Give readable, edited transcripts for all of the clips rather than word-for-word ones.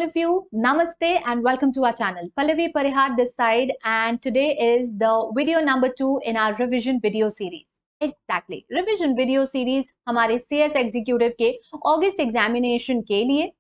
all of you. Namaste and welcome to our channel. Pallavi Parihar this side, and today is the video number 2 in our revision video series. Exactly. Revision video series हमारे CS Executive के August examination के लिए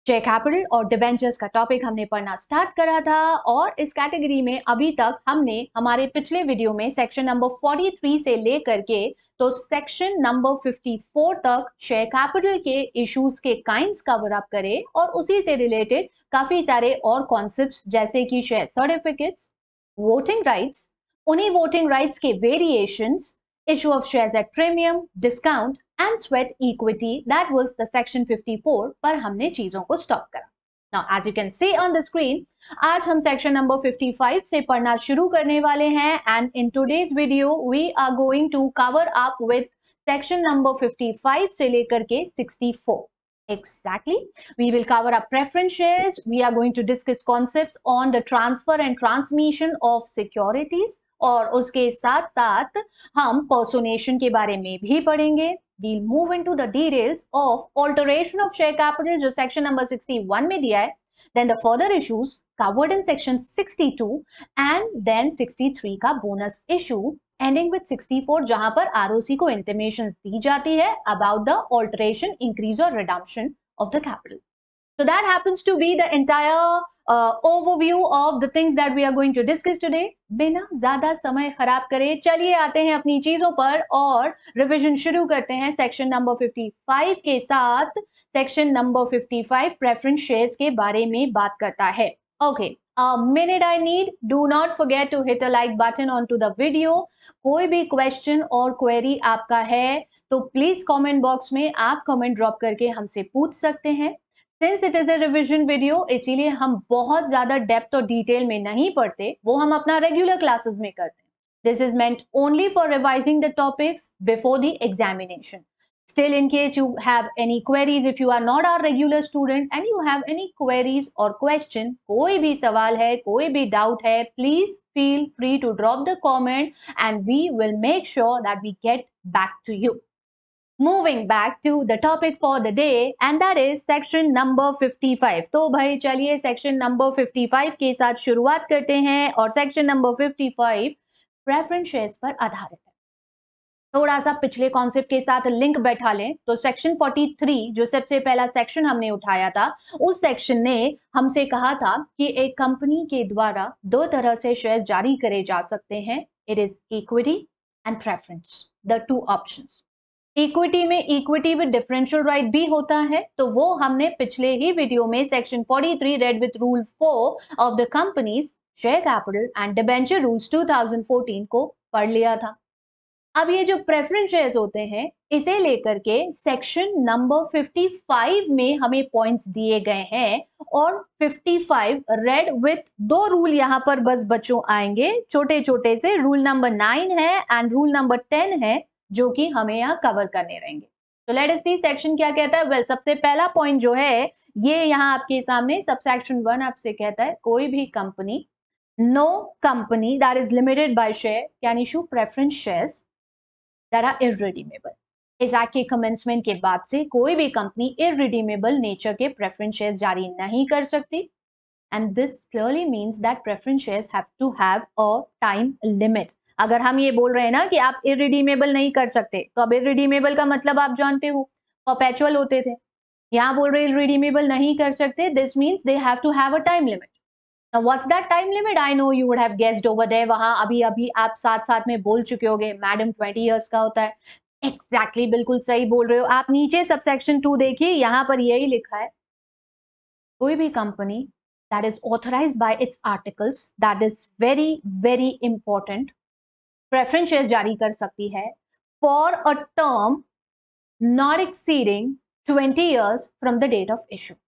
share capital और debentures का topic हमने पढ़ना start करा था और इस कैटेगरी में अभी तक हमने हमारे पिछले वीडियो में सेक्शन नंबर 43 से लेकर के तो सेक्शन नंबर 54 तक शेयर कैपिटल के इश्यूज के काइंड्स कवर अप करे और उसी से रिलेटेड काफी सारे और कॉन्सेप्ट्स जैसे कि शेयर सर्टिफिकेट्स, वोटिंग राइट्स, उन्हीं वोटिंग राइट्स के variations, issue of shares at premium, discount and sweat equity, that was the section 54 पर हमने चीजों को स्टॉप करा. Now as you can see on the screen, आज हम section number 55 से पढ़ना शुरू करने वाले हैं and in today's video we are going to cover up with section number 55 से लेकर के 64. Exactly. We will cover up preference shares. We are going to discuss concepts on the transfer and transmission of securities. और उसके साथ साथ हम पर्सोनेशन के बारे में भी पढ़ेंगे. We'll move into the details of alteration of share capital जो सेक्शन नंबर 61 में दिया है. Then the further issues covered in section 62 and then 63 का bonus issue ending with 64 जहां पर ROC को intimation दी जाती है about the alteration, increase or redemption of the capital. So that happens to be the entire overview of the things that we are going to discuss today. बिना ज्यादा समय खराब करे चलिए आते हैं अपनी चीजों पर और रिवीजन शुरू करते हैं सेक्शन नंबर 55 के साथ. सेक्शन नंबर 55 प्रेफरेंस शेयर्स के बारे में बात करता है. Okay, a minute I need. Do not forget to hit a like button onto the video. कोई भी क्वेश्चन और क्वेरी आपका है तो प्लीज कमेंट बॉक्स में आप कमेंट ड्रॉप करके हमसे पूछ सकते हैं. Since it is a revision video इसीलिए हम बहुत ज्यादा डेप्थ और डिटेल में नहीं पढ़ते, वो हम अपना रेगुलर क्लासेस में करते हैं. This is meant only for revising the topics before the examination. Still, in case you have any queries, if you are not our regular student and you have any queries or question, कोई भी सवाल है, कोई भी doubt है, please feel free to drop the comment and we will make sure that we get back to you. Moving back to the topic for the day and that is section number 55. तो भाई चलिए section number 55 के साथ शुरुआत करते हैं और section number 55 preference shares पर आधारित है. थोड़ा सा पिछले कॉन्सेप्ट के साथ लिंक बैठा लें तो सेक्शन 43 जो सबसे पहला सेक्शन हमने उठाया था उस सेक्शन ने हमसे कहा था कि एक कंपनी के द्वारा दो तरह से शेयर्स जारी करे जा सकते हैं. It is equity and preference, the two options. Equity में इक्विटी विद डिफरेंशियल राइट भी होता है तो वो हमने पिछले ही वीडियो में section 43 read with rule 4 of the companies share capital and debenture rules 2014 को पढ़ लिया था. अब ये जो प्रेफरेंस शेयर्स होते हैं इसे लेकर के सेक्शन नंबर 55 में हमें पॉइंट्स दिए गए हैं और 55 रेड विथ दो रूल यहां पर बस बच्चों आएंगे छोटे छोटे से. रूल नंबर 9 है एंड रूल नंबर 10 है जो कि हमें यहाँ कवर करने रहेंगे. तो लेट अस सी सेक्शन क्या कहता है. वेल, सबसे पहला पॉइंट जो है ये यहाँ आपके सामने सबसेक्शन 1 आपसे कहता है कोई भी company, no company that is limited by share can issue preference shares that are irredeemable. इस एक्ट के कमेंसमेंट के बाद से कोई भी कंपनी irredeemable नेचर के प्रेफरेंस शेयर्स जारी नहीं कर सकती. And this clearly means that preference shares have to have a time limit. अगर हम ये बोल रहे हैं ना कि आप irredeemable नहीं कर सकते तो अब irredeemable का मतलब आप जानते हो परपेचुअल होते थे. यहाँ बोल रहे irredeemable नहीं कर सकते, this means they have to have a time limit. Now, what's that time limit? I know you would have guessed over there. वहां अभी आप साथ में बोल चुके होगे मैडम 20 इयर्स का होता है. Exactly, बिल्कुल सही बोल रहे हो आप. नीचे सबसेक्शन 2 देखिए, यहां पर यही लिखा है कोई भी company that is authorized by its articles, that is very very important, preference shares जारी कर सकती है for a term not exceeding 20 years from the date of issue.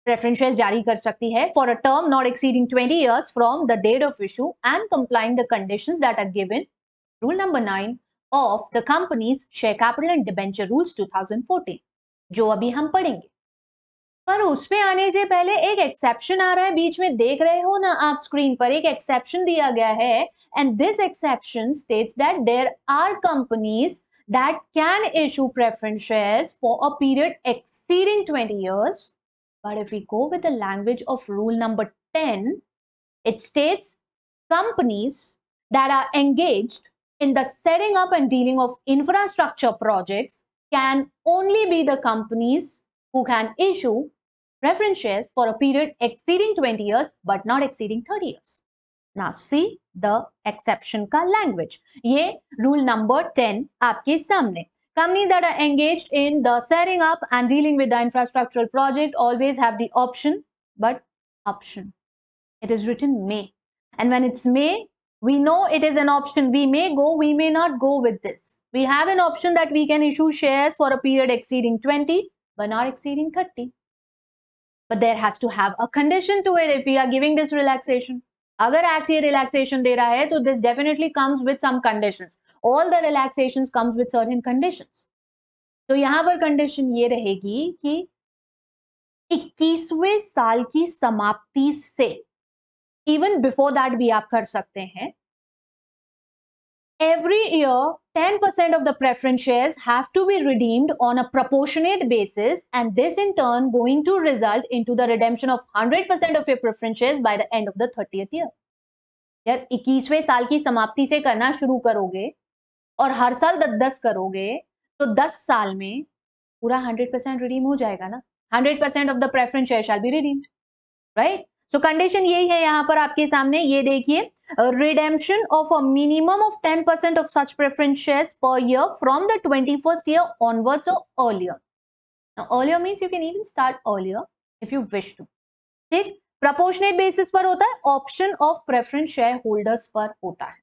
Preference shares जारी कर सकती है for a term not exceeding 20 years from the date of issue and complying the conditions that are given. Rule number 9 of the companies share capital and debenture rules 2014 जो अभी हम पढ़ेंगे. पर उस पे आने से पहले एक एक्सेप्शन आ रहा है बीच में, देख रहे हो ना आप स्क्रीन पर, एक एक्सेप्शन दिया गया है and this exception states that there are companies that can issue preference shares for a period exceeding 20 years But if we go with the language of rule number 10, it states companies that are engaged in the setting up and dealing of infrastructure projects can only be the companies who can issue preference shares for a period exceeding 20 years but not exceeding 30 years. Now see the exception का language. ये rule number 10 आपके सामने. Companies that are engaged in the setting up and dealing with the infrastructural project always have the option, but option. It is written may. And when it's may, we know it is an option. We may go, we may not go with this. We have an option that we can issue shares for a period exceeding 20, but not exceeding 30. But there has to have a condition to it if we are giving this relaxation. अगर act ये relaxation दे रहा है तो this definitely comes with some conditions. All the relaxations comes with certain conditions. तो यहां पर condition ये रहेगी कि 21वें साल की समाप्ति से, इवन बिफोर दैट भी आप कर सकते हैं, every year 10% of the preference shares have to be redeemed on a proportionate basis, and this in turn going to result into the redemption of 100% of your preference shares by the end of the 30th year. यार 21वें साल की समाप्ति से करना शुरू करोगे और हर साल 10-10 करोगे तो 10 साल में पूरा 100% रिडीम हो जाएगा ना. 100% of the preference share shall be redeemed, right? So condition यही है यहां पर आपके सामने. ये देखिए, redemption of a minimum of 10% of such preference shares per year from the 21st year onwards or earlier. Now earlier means you can even start earlier if you wish to. ठीक, proportionate basis पर होता है, option of preference shareholders पर होता है.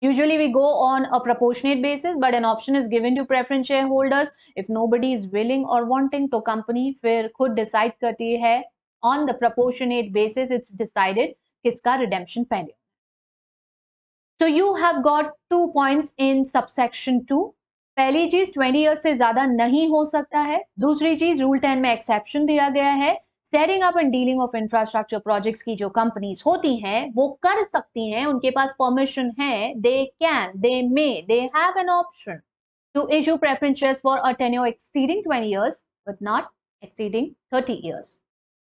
Usually we go on a proportionate basis, but an option is given to preference shareholders. If nobody is willing or wanting, तो company फिर खुद decide करती है on the proportionate basis. It's decided किसका redemption पहले. So you have got 2 points in subsection 2. पहली चीज 20 years से ज्यादा नहीं हो सकता है. दूसरी चीज रूल 10 में एक्सेप्शन दिया गया है. Setting up and dealing of infrastructure projects की जो कंपनीज होती हैं वो कर सकती हैं, उनके पास परमिशन है. They can, they may, they have an option to issue preference shares for a tenure exceeding 20 years but not exceeding 30 years.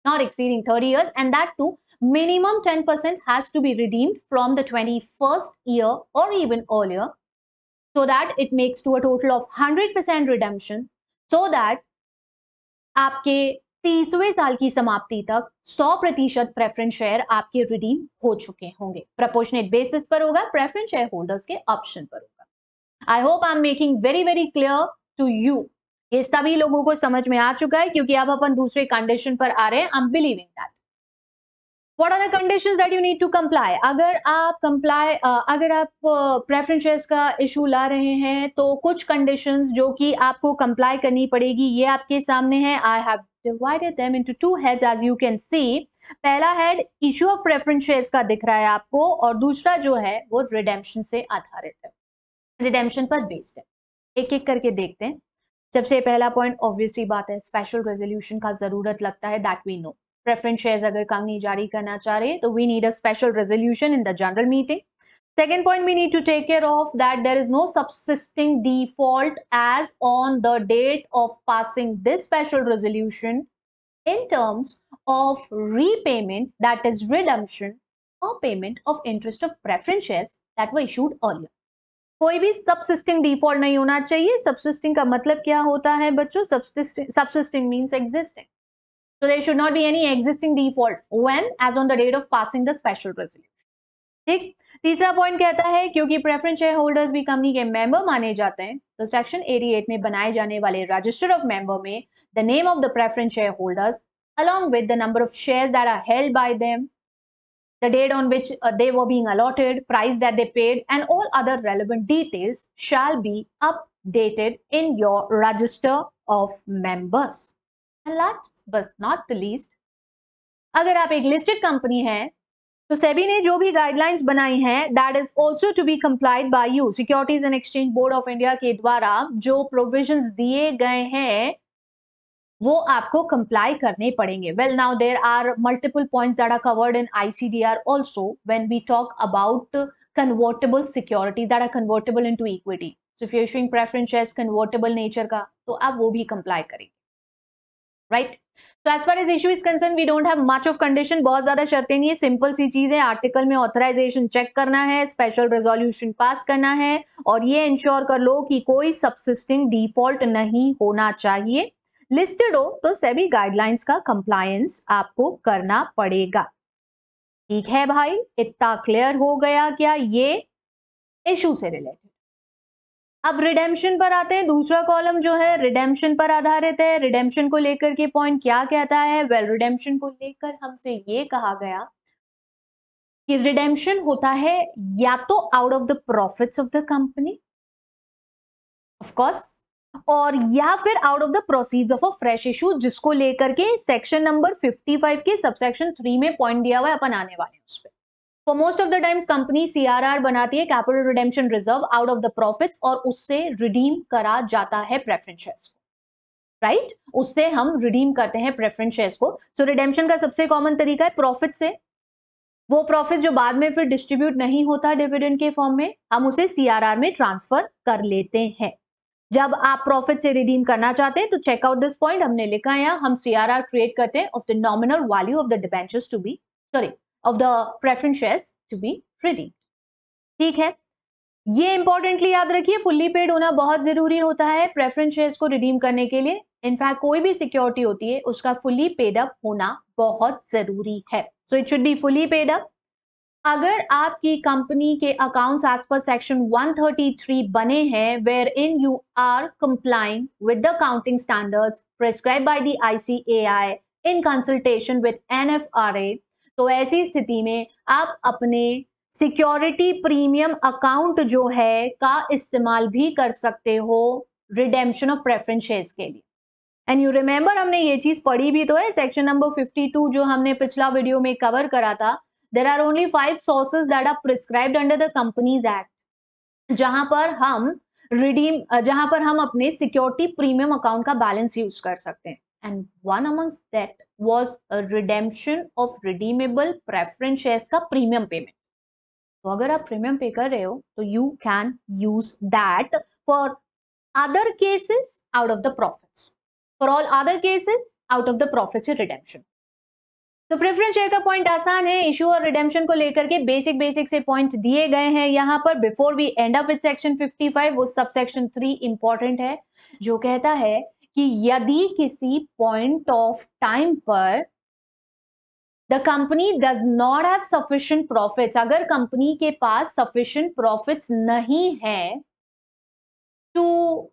Not exceeding 30 years, and that too minimum 10% has to be redeemed from the 21st year or even earlier, so that it makes to a total of 100% redemption, so that आपके 30वें साल की समाप्ति तक 100% preference share आपके redeem हो चुके होंगे. Proportionate basis पर होगा, प्रेफरेंस शेयर होल्डर्स के ऑप्शन पर होगा. I hope I am making very very clear to you. ये सभी लोगों को समझ में आ चुका है क्योंकि अब अपन दूसरे कंडीशन पर आ रहे हैं. I am believing that. What are the conditions that you need to comply? अगर आप प्रेफरेंस शेयर्स का इशू ला रहे हैं तो कुछ कंडीशंस जो कि आपको कंप्लाई करनी पड़ेगी ये आपके सामने है. I have divided them into 2 heads as you can see. पहला head issue of preference shares का दिख रहा है आपको, और दूसरा जो है वो रिडेम्पशन से आधारित है, रिडेम्पशन पर बेस्ड है. एक एक करके देखते हैं. सबसे पहला पॉइंट ऑब्वियसली बात है, स्पेशल रेजोल्यूशन का जरूरत लगता है. That we know. Preference shares अगर कंपनी जारी करना चाह रहे तो we need a special resolution in the general meeting. Second point we need to take care of that there is no subsisting default as on the date of passing this special resolution in terms of repayment, that is redemption or payment of interest of preference shares that were issued earlier. कोई भी subsisting default नहीं होना चाहिए. Subsisting का मतलब क्या होता है बच्चों? Subsisting means existing. So there should not be any existing default when as on the date of passing the special resolution. ठीक. तीसरा पॉइंट कहता है क्योंकि प्रेफरेंस शेयर होल्डर्स भी कंपनी के मेंबर माने जाते हैं तो सेक्शन 88 में बनाए जाने वाले रजिस्टर ऑफ मेंबर में the name of the preference share holders along with the number of shares that are held by them, the date on which they were being allotted, price that they paid, and all other relevant details shall be updated in your register of members. And last but not the least, अगर आप एक listed company है तो सेबी ने जो भी guidelines बनाई हैं that is also to be complied by you. Securities and Exchange Board of India के द्वारा जो प्रोविजंस दिए गए हैं वो आपको कंप्लाई करने पड़ेंगे. Well now there are multiple points that are covered in ICDR also when we talk about convertible securities that are convertible into equity. So if you are issuing preference shares convertible nature का तो आप वो भी comply करेंगे. Right? तो as far as issue is concern we don't have much of condition, बहुत ज्यादा शर्तें नहीं है, सिंपल सी चीज है, आर्टिकल में ऑथराइजेशन चेक करना है, स्पेशल रेजोल्यूशन पास करना है और ये इंश्योर कर लो कि कोई सबसिस्टिंग डिफॉल्ट नहीं होना चाहिए। लिस्टेड हो तो सेबी गाइडलाइंस का कंप्लायंस आपको करना पड़ेगा। ठीक है भाई, इतना क्लियर हो गया क्या ये इशू से रिलेटेड? अब रिडेम्पशन पर आते हैं। दूसरा कॉलम जो है रिडेम्पशन पर आधारित है। रिडेम्पशन को लेकर के पॉइंट क्या कहता है? वेल, रिडेम्पशन को लेकर हमसे ये कहा गया कि रिडेम्पशन होता है या तो out of the profits of the company of course, और या फिर out of the proceeds of a fresh issue, जिसको लेकर के सेक्शन नंबर 55 के सबसेक्शन 3 में पॉइंट दिया हुआ है, अपन आने वाले हैं उस पर। For most of the times company CRR बनाती है, capital redemption reserve, out of the profits, और उससे रिडीम करा जाता है प्रेफरेंस शेयर्स को, राइट? उससे हम रिडीम करते हैं प्रेफरेंस शेयर्स को। सो रिडेम्पशन का सबसे कॉमन तरीका है प्रॉफिट से। वो प्रॉफिट जो बाद में फिर डिस्ट्रीब्यूट नहीं होता डिविडेंड के फॉर्म में, हम उसे सीआरआर में ट्रांसफर कर लेते हैं। जब आप प्रॉफिट से रिडीम करना चाहते हैं तो चेक आउट दिस पॉइंट, हमने लिखा है हम सीआरआर क्रिएट करते हैं of the nominal value of the debentures to be of the preference shares to be redeemed. ठीक है, ये इंपॉर्टेंटली याद रखिए, फुल्ली पेड होना बहुत जरूरी होता है प्रेफरेंस शेयर्स को रिडीम करने के लिए। इनफैक्ट कोई भी सिक्योरिटी होती है उसका फुल्ली पेड अप होना बहुत जरूरी है। So it should be fully paid up. अगर आपकी कंपनी के अकाउंट्स एज पर सेक्शन 133 बने हैं, where in you are complying with the accounting standards prescribe by the ICAI in consultation with NFRA, तो ऐसी स्थिति में आप अपने सिक्योरिटी प्रीमियम अकाउंट जो है का इस्तेमाल भी कर सकते हो रिडेम्पशन ऑफ प्रेफरेंस शेयर्स के लिए। एंड यू रिमेंबर, हमने ये चीज पढ़ी भी तो है, सेक्शन नंबर 52 जो हमने पिछला वीडियो में कवर करा था। There are only 5 sources that are prescribed under the Companies Act, जहां पर हम अपने सिक्योरिटी प्रीमियम अकाउंट का बैलेंस यूज कर सकते हैं। And one amongst that was a redemption of redeemable preference shares का प्रीमियम पेमेंट। तो अगर आप प्रीमियम पे कर रहे हो तो you can use that for other cases out of the profits, for all other cases out of the profits redemption. तो प्रेफरेंस शेयर का पॉइंट आसान है, इशू और रिडेम्पशन को लेकर के बेसिक से पॉइंट दिए गए हैं यहाँ पर। Before we end up with section 55, वो सब सेक्शन 3 इंपॉर्टेंट है, जो कहता है कि यदि किसी पॉइंट ऑफ टाइम पर the company does not have sufficient profits, अगर कंपनी के पास सफिशिएंट प्रॉफिट्स नहीं है to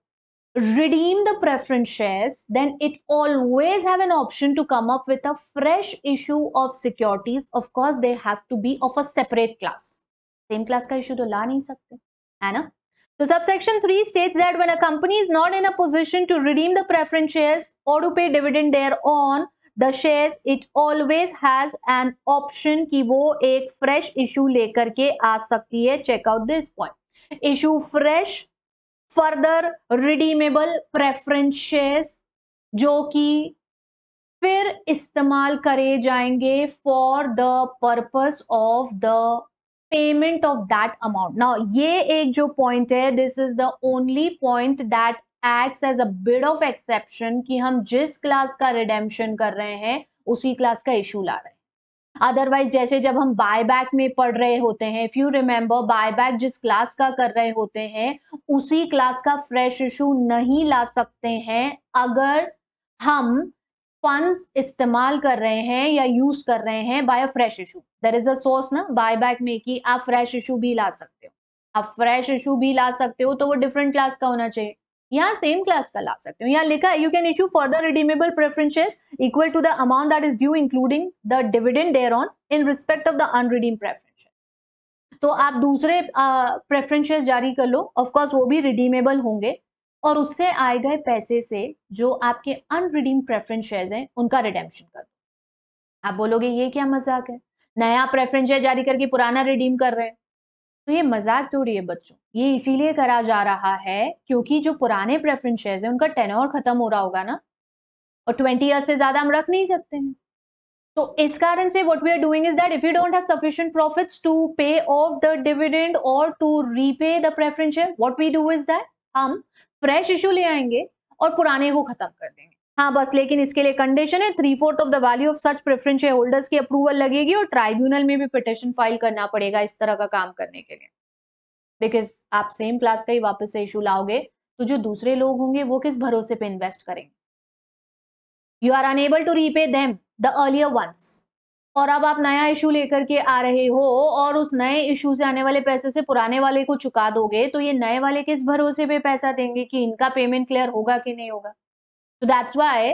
redeem the preference shares, then it always have an option to come up with a fresh issue of securities. Of course they have to be of a separate class, same class का issue तो ला नहीं सकते, है ना? तो subsection 3 states that when a company is not in a position to redeem the preference shares or to pay dividend thereon the shares, it always has an option कि वो एक fresh issue लेकर के आ सकती है। check out this point, issue fresh further redeemable preference shares, जो कि फिर इस्तेमाल करे जाएंगे for the purpose of the payment of that amount. Now ये एक जो पॉइंट है, this is the only point that acts as a bit of exception कि हम जिस क्लास का रिडेम्पशन कर रहे हैं उसी क्लास का इशू ला रहे हैं। अदरवाइज जैसे जब हम बायबैक में पढ़ रहे होते हैं, इफ यू रिमेंबर, बायबैक जिस क्लास का कर रहे होते हैं उसी क्लास का फ्रेश इशू नहीं ला सकते हैं अगर हम फंड्स इस्तेमाल कर रहे हैं या यूज कर रहे हैं by a fresh issue. There is a source ना बायबैक में कि आप फ्रेश इशू भी ला सकते हो, आप फ्रेश इशू भी ला सकते हो, तो वो डिफरेंट क्लास का होना चाहिए। यहाँ सेम क्लास का ला सकते हो, यहाँ लिखा है you can issue further redeemable preference shares equal to the amount that is due including the dividend thereon in respect of the unredeemed preference share. तो आप दूसरे प्रेफरेंस शेयर्स जारी कर लो, ऑफ कोर्स वो भी रिडीमेबल होंगे, और उससे आए गए पैसे से जो आपके अनरिडीम्ड प्रेफरेंस शेयर्स हैं उनका रिडेम्पशन कर दो। आप बोलोगे ये क्या मजाक है, नया प्रेफरेंस शेयर जारी करके पुराना रिडीम कर रहे हैं। तो ये मजाक थोड़ी है बच्चों, ये इसीलिए करा जा रहा है क्योंकि जो पुराने प्रेफरेंस शेयर्स हैं उनका टेन्योर खत्म हो रहा होगा ना, और 20 ईयर्स से ज्यादा हम रख नहीं सकते हैं। तो इस कारण से what we are doing is that if you don't have sufficient profits to pay off the dividend और to repay the preference share, what we do is that हम फ्रेश इशू ले आएंगे और पुराने को खत्म कर देंगे। हाँ बस, लेकिन इसके लिए कंडीशन है 3/4 of the value of such preference share holders की अप्रूवल लगेगी और ट्राइब्यूनल में भी पिटिशन फाइल करना पड़ेगा इस तरह का काम करने के लिए, बिकॉज आप सेम क्लास का ही वापस से इशू लाओगे तो जो दूसरे लोग होंगे वो किस भरोसे पे इन्वेस्ट करेंगे? You are unable to repay them the earlier ones, और अब आप नया इशू लेकर के आ रहे हो और उस नए इशू से आने वाले पैसे से पुराने वाले को चुका दोगे, तो ये नए वाले किस भरोसे पे पैसा देंगे कि इनका पेमेंट क्लियर होगा कि नहीं होगा? तो दैट्स व्हाई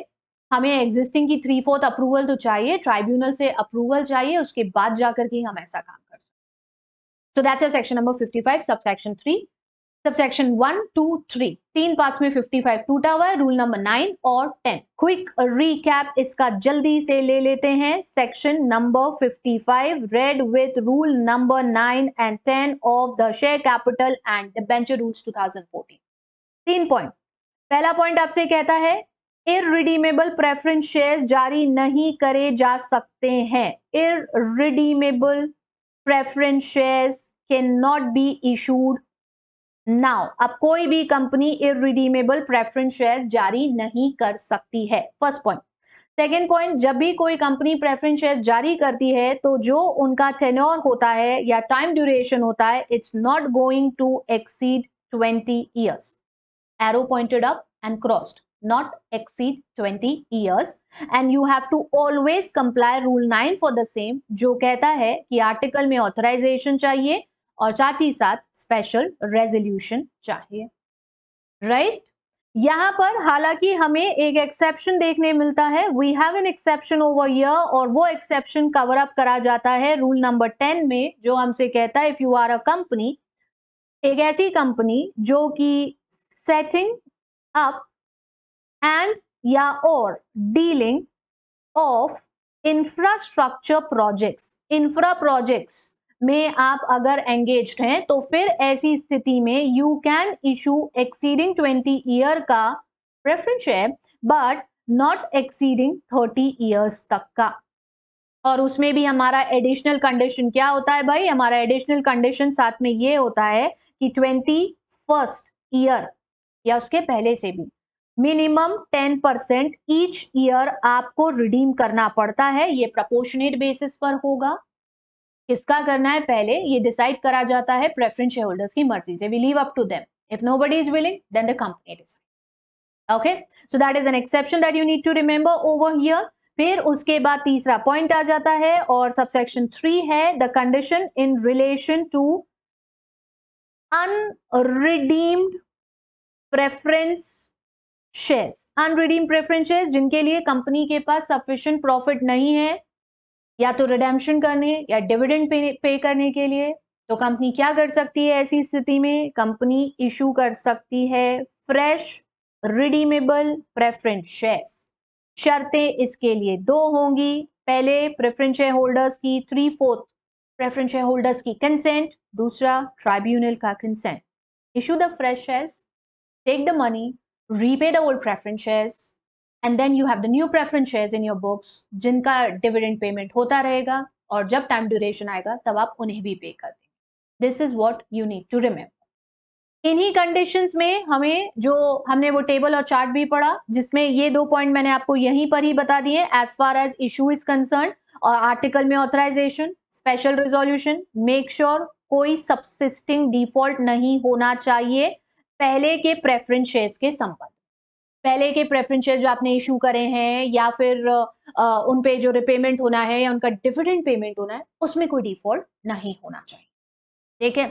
हमें एग्जिस्टिंग की 3/4 अप्रूवल तो चाहिए, ट्राइब्यूनल से अप्रूवल चाहिए, उसके बाद जाकर के हम ऐसा काम कर सकते। So that's your section number 55, subsection 3। Subsection 1, 2, 3 तीन पार्ट्स में 55 टूटा हुआ है, रूल नंबर 9 और 10। क्विक रिकैप इसका जल्दी से ले लेते हैं। Section number 55 red with rule number 9 and 10 of the share capital and debenture rules 2014। 3 point. पहला पॉइंट आपसे कहता है इररिडीमेबल प्रेफरेंस शेयर्स जारी नहीं करे जा सकते हैं। Irredeemable preference shares can not be issued now. अब कोई भी कंपनी इररिडीमेबल प्रेफरेंस शेयर जारी नहीं कर सकती है, फर्स्ट पॉइंट। सेकेंड पॉइंट, जब भी कोई कंपनी प्रेफरेंस शेयर जारी करती है तो जो उनका टेन्योर होता है या टाइम ड्यूरेशन होता है, it's not going to exceed 20 years. Arrow pointed up and crossed, not exceed 20 years, and you have to always comply rule 9 for the same, जो कहता है कि आर्टिकल में ऑथराइजेशन चाहिए और साथ ही साथ स्पेशल रेजोल्यूशन चाहिए, राइट? यहां पर हालांकि हमें एक एक्सेप्शन देखने मिलता है, we have an exception over here, और वो एक्सेप्शन कवर अप करा जाता है रूल नंबर 10 में, जो हमसे कहता है if you are a company, एक ऐसी कंपनी जो कि सेटिंग up and या और dealing of infrastructure projects, infra projects में आप अगर एंगेज्ड हैं तो फिर ऐसी स्थिति में you can issue exceeding 20 year का preference share but not exceeding 30 years तक का। और उसमें भी हमारा एडिशनल कंडीशन क्या होता है भाई? हमारा एडिशनल कंडीशन साथ में ये होता है कि 21st ईयर या उसके पहले से भी मिनिमम 10% ईच ईयर आपको रिडीम करना पड़ता है। ये प्रोपोर्शनेट बेसिस पर होगा। किसका करना है पहले ये डिसाइड करा जाता है प्रेफरेंस शेयर होल्डर्स की मर्जी से। We leave up to them. If nobody is willing then the company decide. Okay, so that is an exception that you need to remember over here. फिर उसके बाद तीसरा पॉइंट आ जाता है और सबसेक्शन 3 है the condition in relation to unredeemed preference shares. Unredeemed preference shares जिनके लिए कंपनी के पास सफिशिएंट प्रॉफिट नहीं है या तो रिडेम्पशन करने या डिविडेंड पे करने के लिए, तो कंपनी क्या कर सकती है? ऐसी स्थिति में कंपनी इशू कर सकती है फ्रेश रिडीमेबल प्रेफरेंस शेयर्स। शर्तें इसके लिए 2 होंगी। पहले प्रेफरेंस शेयर होल्डर्स की 3/4 प्रेफरेंस शेयर होल्डर्स की कंसेंट, दूसरा ट्राइब्यूनल का consent. Issue the fresh shares, take the money, repay the old preference shares, and then you have the new preference shares in your books जिनका dividend payment होता रहेगा और जब time duration आएगा तब आप उन्हें भी पे कर देंगे। This is what you need to remember. इन्हीं कंडीशंस में हमें जो हमने वो टेबल और चार्ट भी पढ़ा जिसमें ये 2 पॉइंट मैंने आपको यहीं पर ही बता दिए as far as issue is concern और आर्टिकल में authorisation, special resolution, make sure कोई सबसिस्टिंग डिफॉल्ट नहीं होना चाहिए पहले के प्रेफरेंस शेयर्स के संबंध। पहले के प्रेफरेंस शेयर जो आपने इशू करे हैं या फिर उन पे जो रिपेमेंट होना है या उनका डिविडेंड पेमेंट होना है उसमें कोई डिफॉल्ट नहीं होना चाहिए। ठीक है,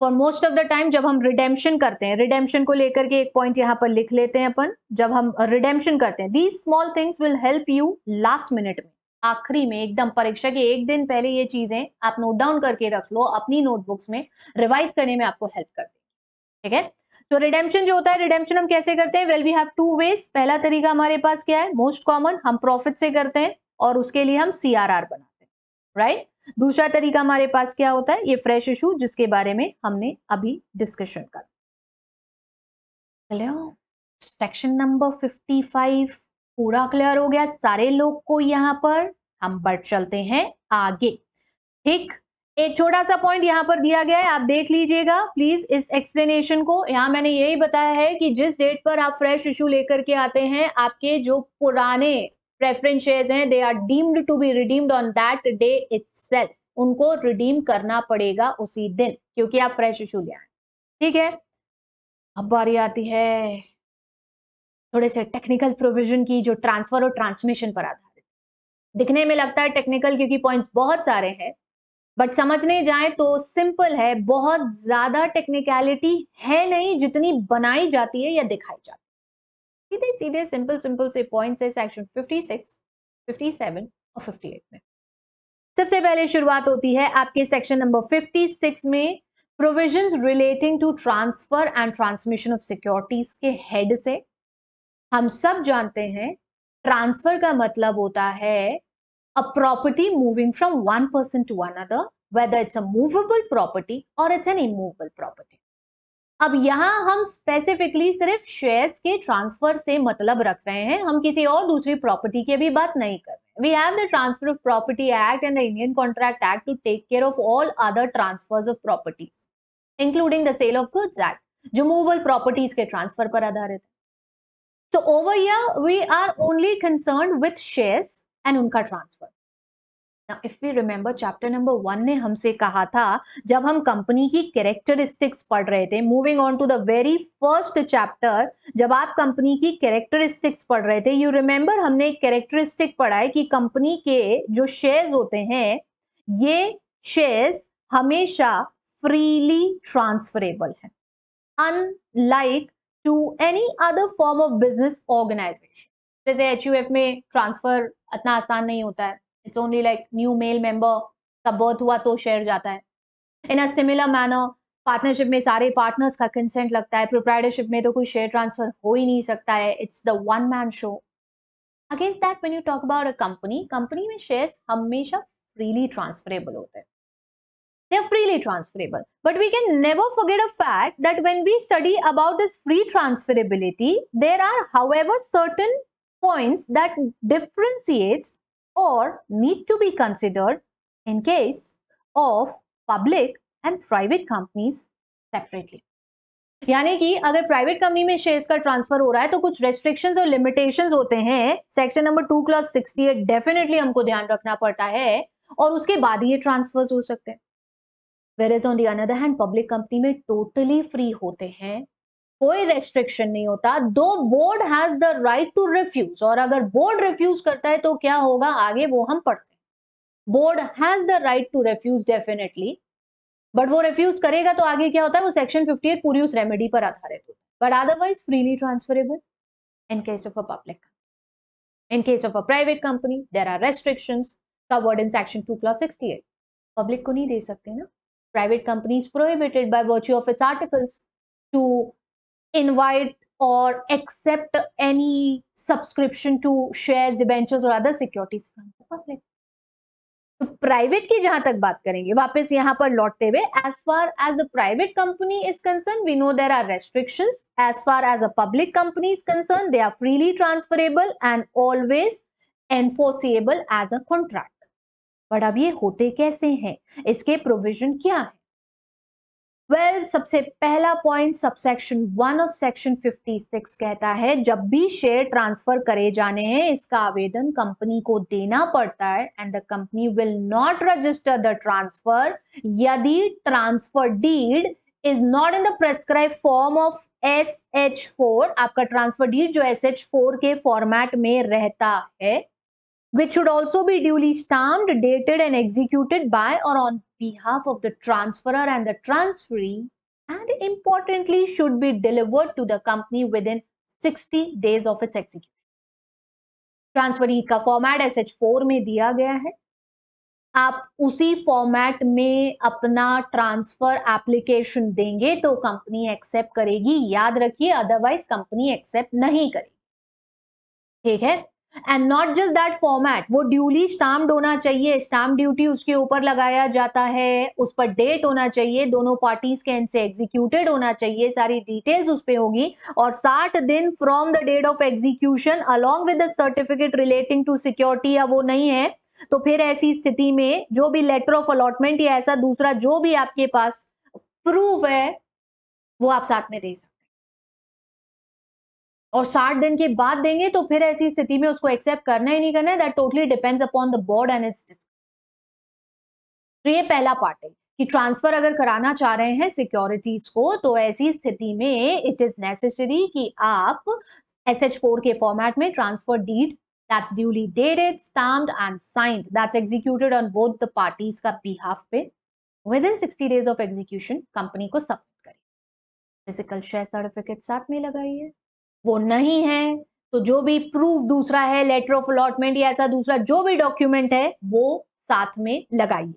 for most of the time जब हम रिडेम्पशन करते हैं, रिडेम्पशन को लेकर के एक पॉइंट यहाँ पर लिख लेते हैं अपन। जब हम रिडेम्पशन करते हैं these small things will help you last minute में, आखिरी में एकदम परीक्षा के एक दिन पहले ये चीजें आप नोट डाउन करके रख लो अपनी नोटबुक्स में, रिवाइज करने में आपको हेल्प कर देगी। ठीक है, तो रिडेम्पशन जो होता है, रिडेम्पशन हम कैसे करते हैं? Well we have 2 ways. पहला तरीका हमारे पास क्या है? मोस्ट कॉमन, हम प्रॉफिट से करते हैं और उसके लिए हम CRR बनाते हैं, राइट? दूसरा तरीका हमारे पास क्या होता है? ये फ्रेश इशू जिसके बारे में हमने अभी डिस्कशन कर। सेक्शन नंबर 55 पूरा क्लियर हो गया सारे लोग को? यहां पर हम बढ़ चलते हैं आगे। ठीक, एक छोटा सा पॉइंट यहाँ पर दिया गया है, आप देख लीजिएगा प्लीज इस एक्सप्लेनेशन को। यहाँ मैंने यही बताया है कि जिस डेट पर आप फ्रेश इशू लेकर के आते हैं, आपके जो पुराने प्रेफरेंस शेयर्स हैं, they are deemed to be redeemed on that day itself. उनको रिडीम करना पड़ेगा उसी दिन, क्योंकि आप फ्रेश इशू ले आए। ठीक है, अब बारी आती है थोड़े से टेक्निकल प्रोविजन की, जो ट्रांसफर और ट्रांसमिशन पर आधारित। दिखने में लगता है टेक्निकल क्योंकि पॉइंट्स बहुत सारे हैं, बट समझने जाए तो सिंपल है। बहुत ज्यादा टेक्निकलिटी है नहीं जितनी बनाई जाती है या दिखाई जाती है। सीधे सीधे सिंपल सिंपल से पॉइंट्स है सेक्शन 56, 57 और 58 में। सबसे पहले शुरुआत होती है आपके सेक्शन नंबर 56 में, provisions relating to transfer and transmission of securities के हेड से। हम सब जानते हैं ट्रांसफर का मतलब होता है a property moving from one person to another, whether it's a movable property or it's an immovable property. अब यहां हम स्पेसिफिकली सिर्फ शेयर्स के ट्रांसफर से मतलब रख रहे हैं, हम किसी और दूसरी प्रॉपर्टी की भी बात नहीं कर रहे। We have the Transfer of Property Act and the Indian Contract Act to take care of all other transfers of properties, including the Sale of Goods Act, जो मूवेबल प्रॉपर्टीज के ट्रांसफर पर आधारित है। So over here we are only concerned with shares and उनका transfer. Now, if we remember, chapter number 1 ने हमसे कहा था, जब हम कंपनी की कैरेक्टरिस्टिक्स पढ़ रहे थे, moving on to the very first chapter, जब आप कंपनी की कैरेक्टरिस्टिक्स पढ़ रहे थे, यू रिमेंबर हमने एक कैरेक्टरिस्टिक पढ़ा है कि कंपनी के जो शेयर्स होते हैं, ये शेयर्स हमेशा फ्रीली ट्रांसफरेबल है, unlike to any other form of business organisation. जैसे HUF में ट्रांसफर इतना आसान नहीं होता है, it's only like new male member का बर्थ हुआ तो शेयर जाता है। In a similar manner partnership में सारे पार्टनर्स का कंसेंट लगता है, प्रोप्राइटरशिप में तो कोई शेयर ट्रांसफर हो ही नहीं सकता है, it's the one man show. Against that when you talk about a company में शेयर्स हमेशा फ्रीली ट्रांसफरेबल होते हैं। They are freely transferable. But we can never forget a fact that when we study about this free transferability, there are, however, certain points that differentiates or need to be considered in case of public and private companies separately. यानी कि अगर private company में shares का transfer हो रहा है तो कुछ रेस्ट्रिक्शंस और लिमिटेशंस होते हैं। सेक्शन नंबर 2 क्लॉज 68 डेफिनेटली हमको ध्यान रखना पड़ता है, और उसके बाद ही ये ट्रांसफर्स हो सकते हैं। Whereas on the other hand, public company में टोटली फ्री होते हैं, कोई रेस्ट्रिक्शन नहीं होता, though board has the right to refuse, और अगर बोर्ड रिफ्यूज करता है तो क्या होगा आगे वो हम पढ़ते हैं। Board has the right to refuse definitely, but वो रिफ्यूज करेगा तो आगे क्या होता है, वो सेक्शन 58 पूरी उस रेमेडी पर आधारित होता है, but otherwise freely transferable in case of a public. In case of a private company, there are restrictions covered in section 2 clause 68. Public को नहीं दे सकते ना, private company is prohibited by virtue of its articles to invite or accept any subscription to shares, debentures or other securities from the public. तो private की जहां तक बात करेंगे, वापस यहां पर लौटते हुए, as far as the private company is concerned, we know there are restrictions. As far as a public company is concerned, they are freely transferable and always enforceable as a contract. But अब ये होते कैसे हैं, इसके provision क्या है? Well, सबसे पहला पॉइंट सबसेक्शन 1 ऑफ सेक्शन 56 कहता है, जब भी शेयर ट्रांसफर करे जाने हैं, इसका आवेदन कंपनी को देना पड़ता है, and the company will not register the transfer यदि transfer deed is not in the prescribe form of SH4, आपका ट्रांसफर डीड जो SH4 के फॉर्मेट में रहता है, which should also be duly stamped, dated and executed by or on behalf of the transferor and the transferee, and importantly should be delivered to the company within 60 days of its execution. Transfer deed का format SH4 में दिया गया है, आप उसी format में अपना transfer application देंगे तो कंपनी एक्सेप्ट करेगी, याद रखिए, अदरवाइज कंपनी एक्सेप्ट नहीं करेगी। ठीक है, and not just that format, वो ड्यूली स्टाम्प्ड होना चाहिए, स्टाम्प ड्यूटी उसके ऊपर लगाया जाता है, उस पर डेट होना चाहिए, दोनों पार्टीज के एंड से एग्जीक्यूटेड होना चाहिए, सारी डिटेल्स उस पे होगी, और 60 दिन from the date of execution along with the certificate relating to security, या वो नहीं है तो फिर ऐसी स्थिति में जो भी लेटर ऑफ अलॉटमेंट या ऐसा दूसरा जो भी आपके पास प्रूफ है वो आप साथ में दे सकते हैं, और 60 दिन के बाद देंगे तो फिर ऐसी स्थिति में उसको एक्सेप्ट करना ही नहीं करना है, that totally depends upon the board and it's decision. तो ये पहला पार्ट है कि ट्रांसफर अगर कराना चाह रहे हैं सिक्योरिटीज को तो ऐसी स्थिति में इट इज नेसेसरी कि आप SH4 के फॉर्मेट में transfer deed that's duly dated, stamped and signed, that's executed on both the parties का बिहाफ पे within 60 days of execution company को सबमिट करें। फिजिकल शेयर सर्टिफिकेट साथ में लगाइए। वो नहीं है तो जो भी प्रूफ दूसरा है, लेटर ऑफ अलॉटमेंट या ऐसा दूसरा जो भी डॉक्यूमेंट है वो साथ में लगाइए।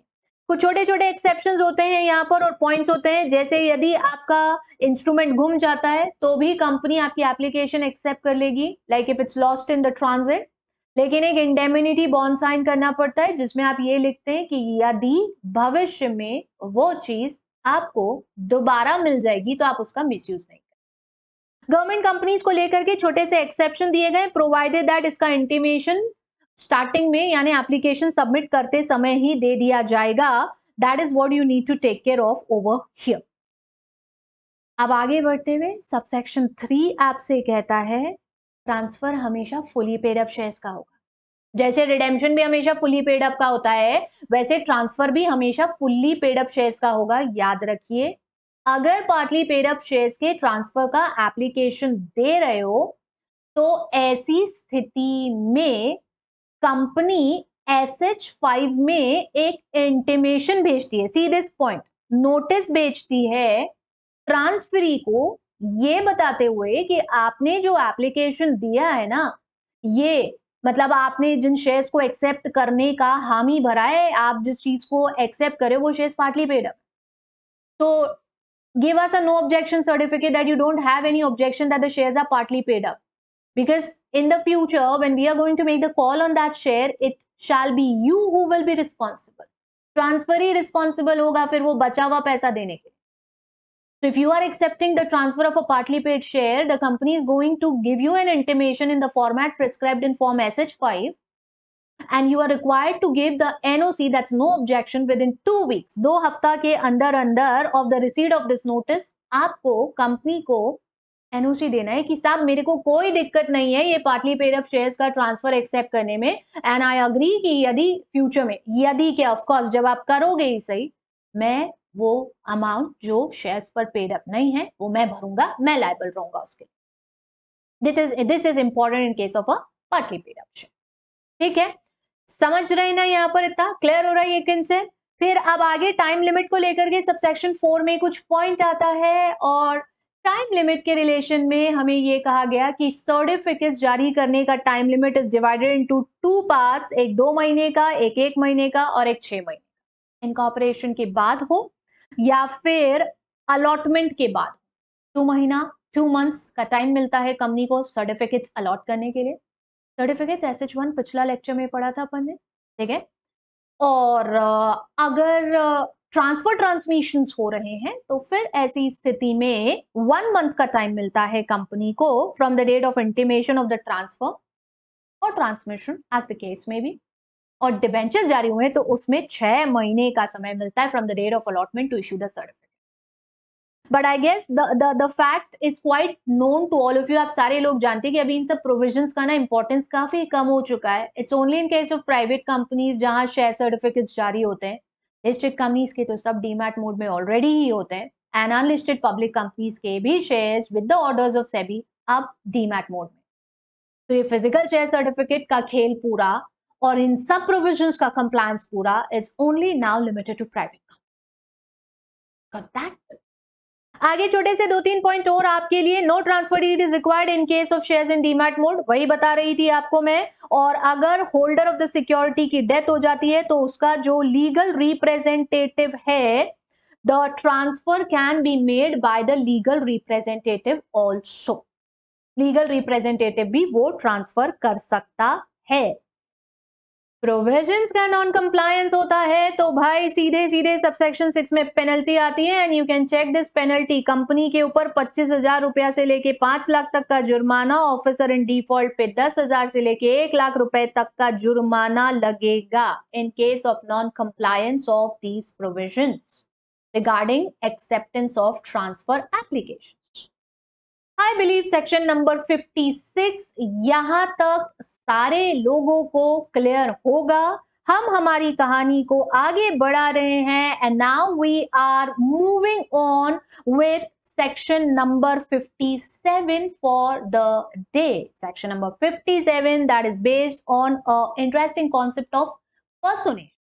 कुछ छोटे छोटे एक्सेप्शंस होते हैं यहाँ पर और पॉइंट्स होते हैं, जैसे यदि आपका इंस्ट्रूमेंट गुम जाता है तो भी कंपनी आपकी एप्लीकेशन एक्सेप्ट कर लेगी, like if it's lost in the transit, लेकिन एक इंडेमिनिटी बॉन्ड साइन करना पड़ता है जिसमें आप ये लिखते हैं कि यदि भविष्य में वो चीज आपको दोबारा मिल जाएगी तो आप उसका मिसयूज नहीं करें। गवर्नमेंट कंपनीज को लेकर के छोटे से एक्सेप्शन दिए गए, प्रोवाइडेड दैट इसका इंटीमेशन स्टार्टिंग में यानी एप्लीकेशन सबमिट करते समय ही दे दिया जाएगा। That is what you need to take care of over here. अब आगे बढ़ते हुए सबसेक्शन 3 आपसे कहता है ट्रांसफर हमेशा फुली पेड अप शेयर्स का होगा। जैसे रिडेम्पशन भी हमेशा फुली पेड अप का होता है, वैसे ट्रांसफर भी हमेशा फुल्ली पेड अप शेयर्स का होगा। याद रखिए, अगर पार्टली पेड अप शेयर्स के ट्रांसफर का एप्लीकेशन दे रहे हो तो ऐसी स्थिति में कंपनी SH5 में एक इंटीमेशन भेजती है, सी दिस पॉइंट, नोटिस भेजती है ट्रांसफरी को ये बताते हुए कि आपने जो एप्लीकेशन दिया है ना, ये मतलब आपने जिन शेयर्स को एक्सेप्ट करने का हामी भरा है, आप जिस चीज को एक्सेप्ट करे वो शेयर्स पार्टली पेड अप, तो give us a no objection certificate that you don't have any objection that the shares are partly paid up, because in the future when we are going to make the call on that share it shall be you who will be responsible, transfer he responsible होगा फिर वो बचा हुआ पैसा देने के। So if you are accepting the transfer of a partly paid share, the company is going to give you an intimation in the format prescribed in form SH5 and you are required to give the NOC, that's no objection, within 2 weeks, 2 हफ्ता के अंदर अंदर of the receipt of this notice आपको company को NOC देना है कि साहब मेरे को कोई दिक्कत नहीं है ये पार्टली पेड अप शेयर्स का ट्रांसफर एक्सेप्ट करने में, एंड आई अग्री कि यदि फ्यूचर में, यदि क्या ऑफ कोर्स जब आप करोगे ही सही, मैं वो अमाउंट जो शेयर्स पर पेड अप नहीं है वो मैं भरूंगा, मैं लायबल रहूंगा उसके। This is important in case of a partly paid up share. ठीक है, समझ रहे हैं ना, यहाँ पर इतना क्लियर हो रहा है ये कंसेप्ट। फिर अब आगे टाइम लिमिट को लेकर के सबसेक्शन 4 में कुछ पॉइंट आता है, और टाइम लिमिट के रिलेशन में हमें ये कहा गया कि सर्टिफिकेट जारी करने का time limit is divided into 2 parts, एक 2 महीने का, एक 1 महीने का और एक 6 महीने का। इनकॉर्पोरेशन के बाद हो या फिर अलॉटमेंट के बाद 2 मंथ्स का टाइम मिलता है कंपनी को सर्टिफिकेट्स अलॉट करने के लिए। सर्टिफिकेट्स SH1 पिछला लेक्चर में पढ़ा था अपन ने, ठीक है। और अगर ट्रांसफर ट्रांसमिशंस हो रहे हैं तो फिर ऐसी स्थिति में 1 मंथ का टाइम मिलता है कंपनी को from the date of intimation of the transfer और ट्रांसमिशन एज द केस में भी, और डिबेंचर जारी हुए तो उसमें 6 महीने का समय मिलता है from the date of allotment to issue the certificate. But I guess the fact is quite known to all of you, आप सारे लोग जानते हैं कि अभी इन सब प्रोविजंस का ना इंपॉर्टेंस काफी कम हो चुका है। It's only in case of private companies जहां शेयर सर्टिफिकेट्स जारी होते हैं। लिस्टेड कंपनीज के तो सब डीमैट मोड में ऑलरेडी ही होते हैं, एंड अनलिस्टेड पब्लिक कंपनीज के भी shares with the orders of SEBI अब डीमैट मोड में। तो ये फिजिकल शेयर सर्टिफिकेट का खेल पूरा और इन सब प्रोविजंस का कंप्लायंस पूरा is only now limited to private company. आगे छोटे से 2-3 पॉइंट और आपके लिए। No transfer deed is required in case of shares in demat mode, वही बता रही थी आपको मैं। और अगर होल्डर ऑफ द सिक्योरिटी की डेथ हो जाती है तो उसका जो लीगल रिप्रेजेंटेटिव है, the transfer can be made by the legal representative also. Legal representative भी वो ट्रांसफर कर सकता है। प्रोविजंस का नॉन कंप्लायंस होता है तो भाई सीधे सीधे सबसेक्शन 6 में पेनल्टी आती है and you can check this penalty. Company के ऊपर 25,000 रुपया से लेके 5 लाख तक का जुर्माना, ऑफिसर इन डिफॉल्ट पे 10,000 से लेके 1 लाख रुपए तक का जुर्माना लगेगा इन case of non compliance of these provisions regarding acceptance of transfer application. I believe section number 56 यहां तक सारे लोगों को क्लियर होगा। हम हमारी कहानी को आगे बढ़ा रहे हैं and now we are moving on with section number 57 for the day. Section number 57 that is based on a interesting concept of personation.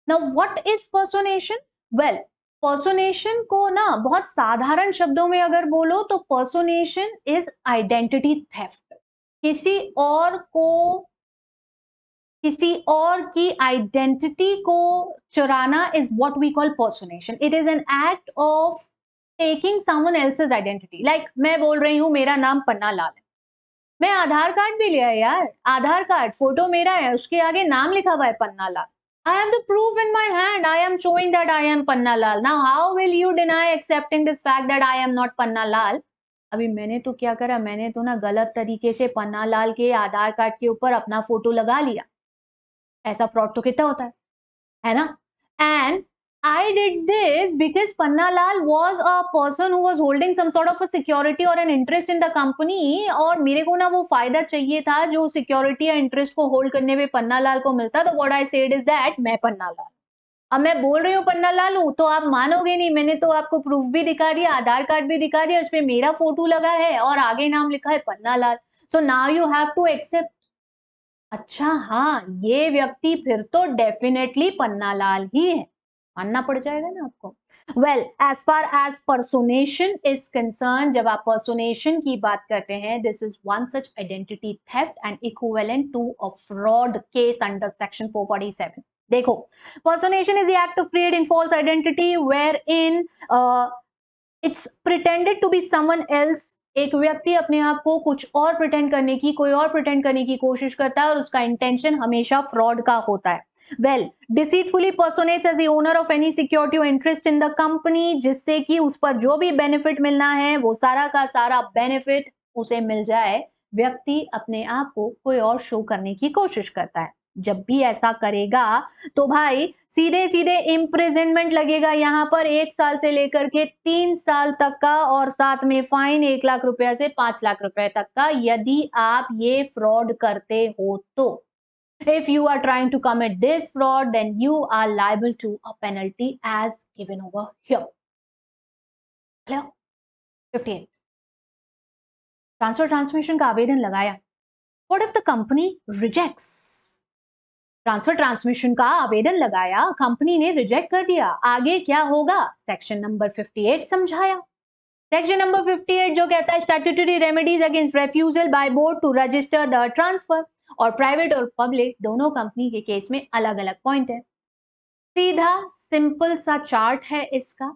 Now what is personation? Well, personation को ना बहुत साधारण शब्दों में अगर बोलो तो पर्सोनेशन इज आइडेंटिटी थेफ्ट। किसी और की आइडेंटिटी को चुराना is what we call personation. It is an act of taking someone else's identity. Like मैं बोल रही हूं मेरा नाम पन्ना लाल है, मैं आधार कार्ड भी लिया है यार, आधार कार्ड फोटो मेरा है, उसके आगे नाम लिखा हुआ है पन्ना लाल। I have the proof in my hand. I am showing that I am Panna Lal. Now, how will you deny accepting this fact that I am not Panna Lal? अभी मैंने तो क्या करा, मैंने तो ना गलत तरीके से पन्ना लाल के आधार कार्ड के ऊपर अपना फोटो लगा लिया। ऐसा फ्रॉड तो कितना होता है ना? And I did this because Panna Lal was a person who was holding some sort of a security or an interest in the company, और मेरे को ना वो फायदा चाहिए था जो सिक्योरिटी या इंटरेस्ट को होल्ड करने में पन्ना लाल को मिलता। तो what I said is that मैं पन्ना लाल। अब मैं बोल रही हूँ पन्ना लाल हूं तो आप मानोगे नहीं, मैंने तो आपको प्रूफ भी दिखा दिया, आधार कार्ड भी दिखा दिया, उसमें मेरा फोटो लगा है और आगे नाम लिखा है Panna Lal. So now you have to accept. अच्छा हाँ, ये व्यक्ति फिर तो डेफिनेटली पन्ना लाल ही है, मानना पड़ जाएगा ना आपको। Well, as far as personation is concern, जब आप पर्सोनेशन की बात करते हैं, this is one such identity theft and equivalent to a fraud case under section 447। देखो, personation is the act of creating false identity where in it's pretended to be someone else. एक व्यक्ति अपने आप को कुछ और प्रिटेंड करने की, कोई और प्रिटेंड करने की कोशिश करता है और उसका इंटेंशन हमेशा फ्रॉड का होता है। Well, deceitfully personates as the owner of any security or interest in the company, जिससे कि उस पर जो भी बेनिफिट मिलना है वो सारा का सारा बेनिफिट उसे मिल जाए। व्यक्ति अपने आप को कोई और शो करने की कोशिश करता है। जब भी ऐसा करेगा तो भाई सीधे सीधे इम्प्रिजनमेंट लगेगा यहाँ पर 1 साल से लेकर के 3 साल तक का, और साथ में फाइन 1 लाख रुपया से 5 लाख रुपए तक का यदि आप ये फ्रॉड करते हो तो। If you are trying to commit this fraud, then you are liable to a penalty as given over here. Clear? 58. Transfer transmission का आवेदन लगाया. What if the company rejects? Transfer transmission का आवेदन लगाया, कंपनी ने रिजेक्ट कर दिया, आगे क्या होगा? सेक्शन नंबर 58 समझाया। सेक्शन नंबर 58 जो कहता है statutory remedies against refusal by board to register the transfer, और प्राइवेट और पब्लिक दोनों कंपनी के केस में अलग अलग पॉइंट है। सीधा सिंपल सा चार्ट है इसका।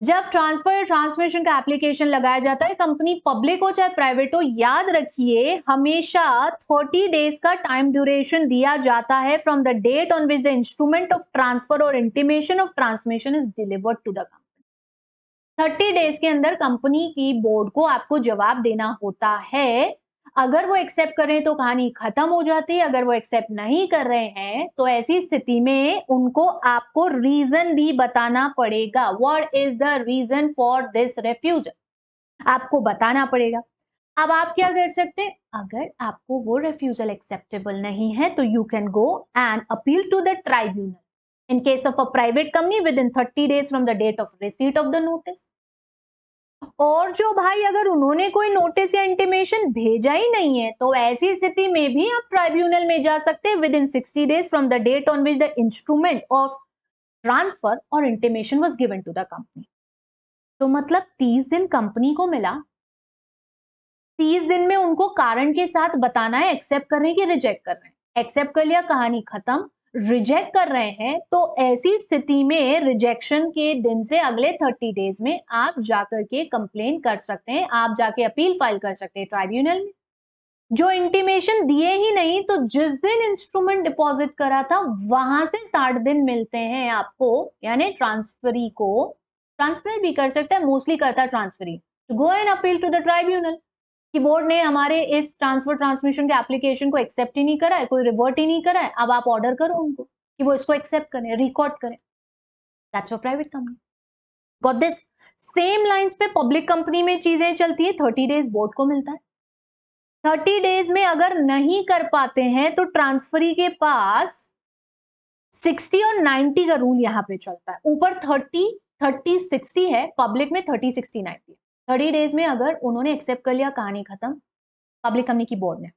जब ट्रांसफर या ट्रांसमिशन का एप्लीकेशन लगाया जाता है, कंपनी पब्लिक हो चाहे प्राइवेट हो, याद रखिए हमेशा 30 डेज का टाइम ड्यूरेशन दिया जाता है from the date on which the instrument of transfer और intimation of transmission is delivered to the company. 30 days के अंदर कंपनी की बोर्ड को आपको जवाब देना होता है। अगर वो एक्सेप्ट करें तो कहानी खत्म हो जाती है, अगर वो एक्सेप्ट नहीं कर रहे हैं तो ऐसी स्थिति में उनको आपको रीजन भी बताना पड़ेगा। What is the reason for this refusal, आपको बताना पड़ेगा। अब आप क्या कर सकते हैं, अगर आपको वो रेफ्यूजल एक्सेप्टेबल नहीं है तो you can go and appeal to the tribunal in case of a private company within 30 days from the date of receipt of the notice. और जो भाई अगर उन्होंने कोई नोटिस या इंटीमेशन भेजा ही नहीं है तो ऐसी स्थिति में भी आप ट्राइब्यूनल में जा सकते हैं within 60 days from the date on which the instrument of transfer और intimation was given to the company. तो मतलब 30 दिन कंपनी को मिला, 30 दिन में उनको कारण के साथ बताना है एक्सेप्ट कर रहे हैं कि रिजेक्ट कर रहे हैं। एक्सेप्ट कर लिया, कहानी खत्म। रिजेक्ट कर रहे हैं तो ऐसी स्थिति में रिजेक्शन के दिन से अगले 30 डेज में आप जाकर के कंप्लेन कर सकते हैं, आप जाके अपील फाइल कर सकते हैं ट्राइब्यूनल में। जो इंटीमेशन दिए ही नहीं, तो जिस दिन इंस्ट्रूमेंट डिपॉजिट करा था वहां से 60 दिन मिलते हैं आपको, यानी ट्रांसफरी को ट्रांसफर भी कर सकता है, मोस्टली करता है ट्रांसफरी, तो go and appeal to the tribunal कि बोर्ड ने हमारे इस ट्रांसफर ट्रांसमिशन के एप्लीकेशन को एक्सेप्ट ही नहीं करा है, कोई रिवर्ट ही नहीं करा है, अब आप ऑर्डर करो उनको कि वो इसको एक्सेप्ट करें, रिकॉर्ड करें। That's for private company. Got this? Same lines पे पब्लिक कंपनी में चीजें चलती है, 30 डेज बोर्ड को मिलता है। 30 डेज में अगर नहीं कर पाते हैं तो ट्रांसफरी के पास 60 और 90 का रूल यहां पे चलता है। ऊपर 30 60 है, पब्लिक में 30 60 90 है। 30 डेज में अगर उन्होंने एक्सेप्ट कर लिया, कहानी खत्म, पब्लिक कंपनी की बोर्ड ने।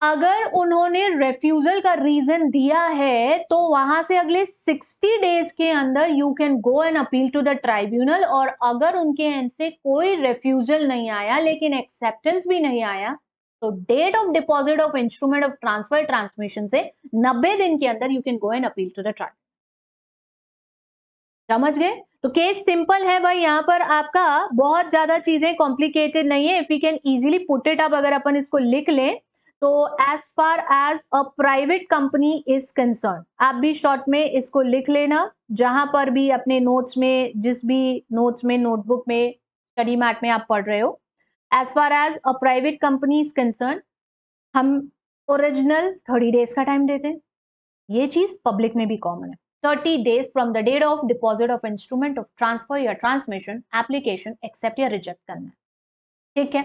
अगर उन्होंने रेफ्यूजल का रीजन दिया है तो वहां से अगले 60 डेज के अंदर you can go and appeal to the tribunal, और अगर उनके एंड से कोई रेफ्यूजल नहीं आया लेकिन एक्सेप्टेंस भी नहीं आया, तो date of deposit of instrument of transfer transmission से 90 दिन के अंदर you can go and appeal to the tribunal. समझ गए? तो केस सिंपल है भाई, यहां पर आपका बहुत ज्यादा चीजें कॉम्प्लिकेटेड नहीं है। If you can easily put it up, अगर अपन इसको लिख लें तो as far as a private company is concern, आप भी शॉर्ट में इसको लिख लेना, जहां पर भी अपने नोट्स में, जिस भी नोट्स में, नोटबुक में, स्टडी मैट में आप पढ़ रहे हो, as far as a private company is concern, हम ओरिजिनल 30 डेज का टाइम देते हैं। ये चीज पब्लिक में भी कॉमन है। 30 days from the date of deposit of instrument of transfer या transmission application accept या reject करना है। ठीक है?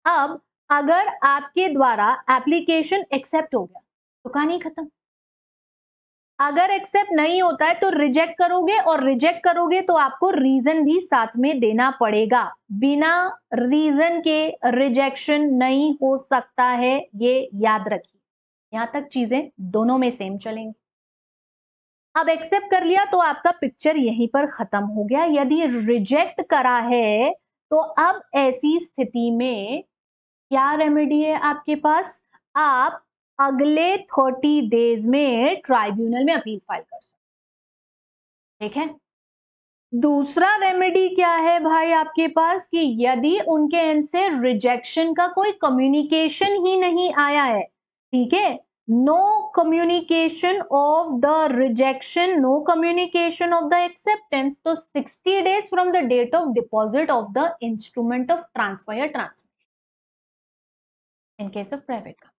अब अगर आपके द्वारा एप्लीकेशन एक्सेप्ट हो गया तो कहानी खत्म। अगर एक्सेप्ट नहीं होता है तो रिजेक्ट करोगे, और रिजेक्ट करोगे तो आपको रीजन भी साथ में देना पड़ेगा। बिना रीजन के रिजेक्शन नहीं हो सकता है, ये याद रखिए। यहां तक चीजें दोनों में सेम चलेंगी। अब एक्सेप्ट कर लिया तो आपका पिक्चर यहीं पर खत्म हो गया। यदि रिजेक्ट करा है तो अब ऐसी स्थिति में क्या रेमेडी है आपके पास? आप अगले 30 डेज में ट्राइब्यूनल में अपील फाइल कर सकते। ठीक है? दूसरा रेमेडी क्या है भाई आपके पास कि यदि उनके एंड से रिजेक्शन का कोई कम्युनिकेशन ही नहीं आया है, ठीक है, no communication of the rejection, no communication of the acceptance, तो 60 days from the date of deposit of the instrument of transfer या transmission in case of private का।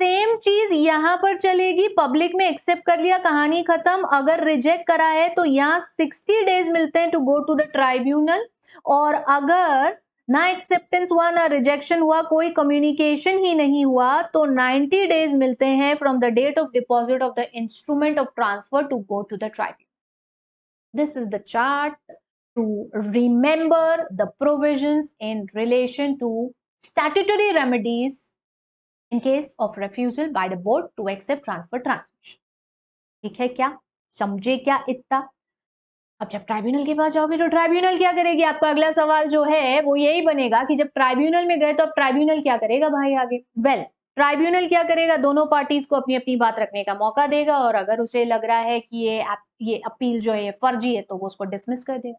सेम चीज यहां पर चलेगी। पब्लिक में एक्सेप्ट कर लिया, कहानी खत्म। अगर रिजेक्ट करा है तो यहां 60 डेज मिलते हैं to go to the tribunal, और अगर ना एक्सेप्टेंस हुआ ना रिजेक्शन हुआ, कोई कम्युनिकेशन ही नहीं हुआ, तो 90 डेज मिलते हैं from the date of deposit of the instrument of transfer to go to the tribunal. This is the chart to remember the provisions in relation to statutory remedies in case of refusal by the board to accept transfer transmission। ठीक है क्या? समझे क्या इतना? अब जब tribunal के पास जाओगे तो ट्राइब्यूनल क्या करेगी? आपका अगला सवाल जो है वो यही बनेगा कि जब ट्राइब्यूनल में गए तो अब ट्राइब्यूनल क्या करेगा भाई आगे? ट्राइब्यूनल क्या करेगा? दोनों पार्टीज को अपनी अपनी बात रखने का मौका देगा, और अगर उसे लग रहा है कि ये अपील जो है फर्जी है तो वो उसको डिसमिस कर देगा,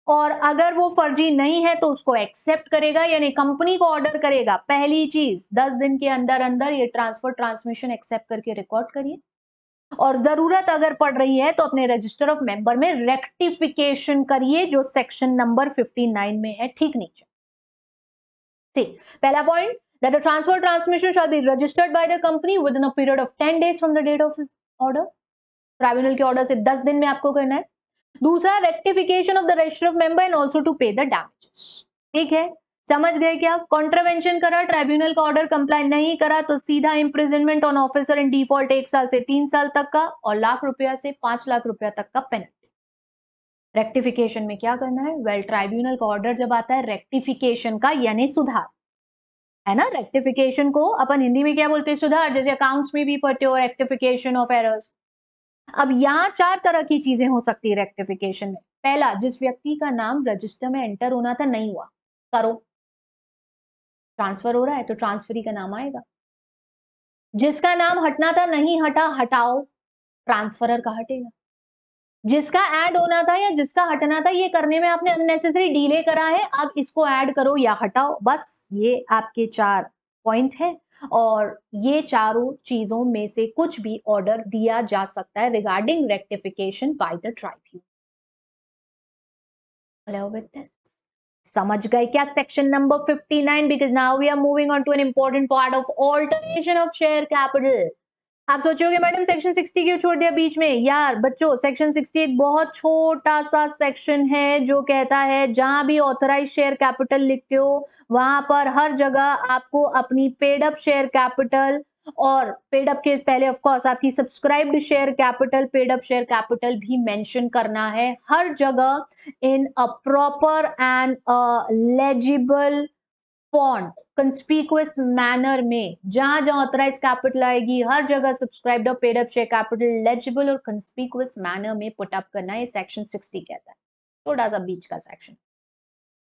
और अगर वो फर्जी नहीं है तो उसको एक्सेप्ट करेगा, यानी कंपनी को ऑर्डर करेगा, पहली चीज 10 दिन के अंदर अंदर ये ट्रांसफर ट्रांसमिशन एक्सेप्ट करके रिकॉर्ड करिए, और जरूरत अगर पड़ रही है तो अपने रजिस्टर ऑफ मेंबर में रेक्टिफिकेशन करिए, जो सेक्शन नंबर 59 में है, ठीक नीचे। ठीक, पहला point, that the transfer transmission shall be registered by the company within a period of 10 days from the date of his order। Tribunal के ऑर्डर से 10 दिन में आपको करना है। दूसरा, rectification of the register of member and also to pay the damages. ठीक है, समझ गए क्या? कॉन्ट्रावेंशन करा, ट्राइब्यूनल का ऑर्डर कंप्लाई नहीं करा तो सीधा imprisonment on officer in default 1 साल से 3 साल तक का, और ₹1,00,000 से 5,00,000 रुपया तक का पेनल्टी। रेक्टिफिकेशन में क्या करना है? ट्राइब्यूनल का ऑर्डर जब आता है रेक्टिफिकेशन का, यानी सुधार, है ना? रेक्टिफिकेशन को अपन हिंदी में क्या बोलते हैं? सुधार। जैसे अकाउंट्स में भी पढ़ते हो, रेक्टिफिकेशन ऑफ एरर्स। अब यहाँ 4 तरह की चीजें हो सकती है रेक्टिफिकेशन में। पहला, जिस व्यक्ति का नाम रजिस्टर में एंटर होना था नहीं हुआ, करो। ट्रांसफर हो रहा है तो ट्रांसफरी का नाम आएगा। जिसका नाम हटना था नहीं हटा, हटाओ, ट्रांसफरर का हटेगा। जिसका ऐड होना था या जिसका हटना था, ये करने में आपने अननेसेसरी डिले करा है, अब इसको ऐड करो या हटाओ। बस ये आपके 4 पॉइंट है और ये चारों चीजों में से कुछ भी ऑर्डर दिया जा सकता है regarding rectification by the tribunal. Hello with this. समझ गए क्या section number 59? Because now we are moving on to an important part of alteration of share capital. आप सोचोगे मैडम सेक्शन 60 क्यों छोड़ दिया बीच में? यार बच्चों, सेक्शन 60 एक बहुत छोटा सा सेक्शन है जो कहता है जहां भी ऑथराइज शेयर कैपिटल लिखते हो वहां पर हर जगह आपको अपनी पेड अप शेयर कैपिटल और पेड अप के पहले ऑफ कोर्स आपकी subscribed share capital, paid up share capital भी मेंशन करना है हर जगह in a proper and legible font, conspicuous manner में। जहां जहां ऑथराइज कैपिटल आएगी हर जगह सब्सक्राइब्ड और paid up share capital legible और कंस्पीकुअस मैनर में पुट अप करना है। ये सेक्शन 60 कहता है, थोड़ा सा बीच का सेक्शन।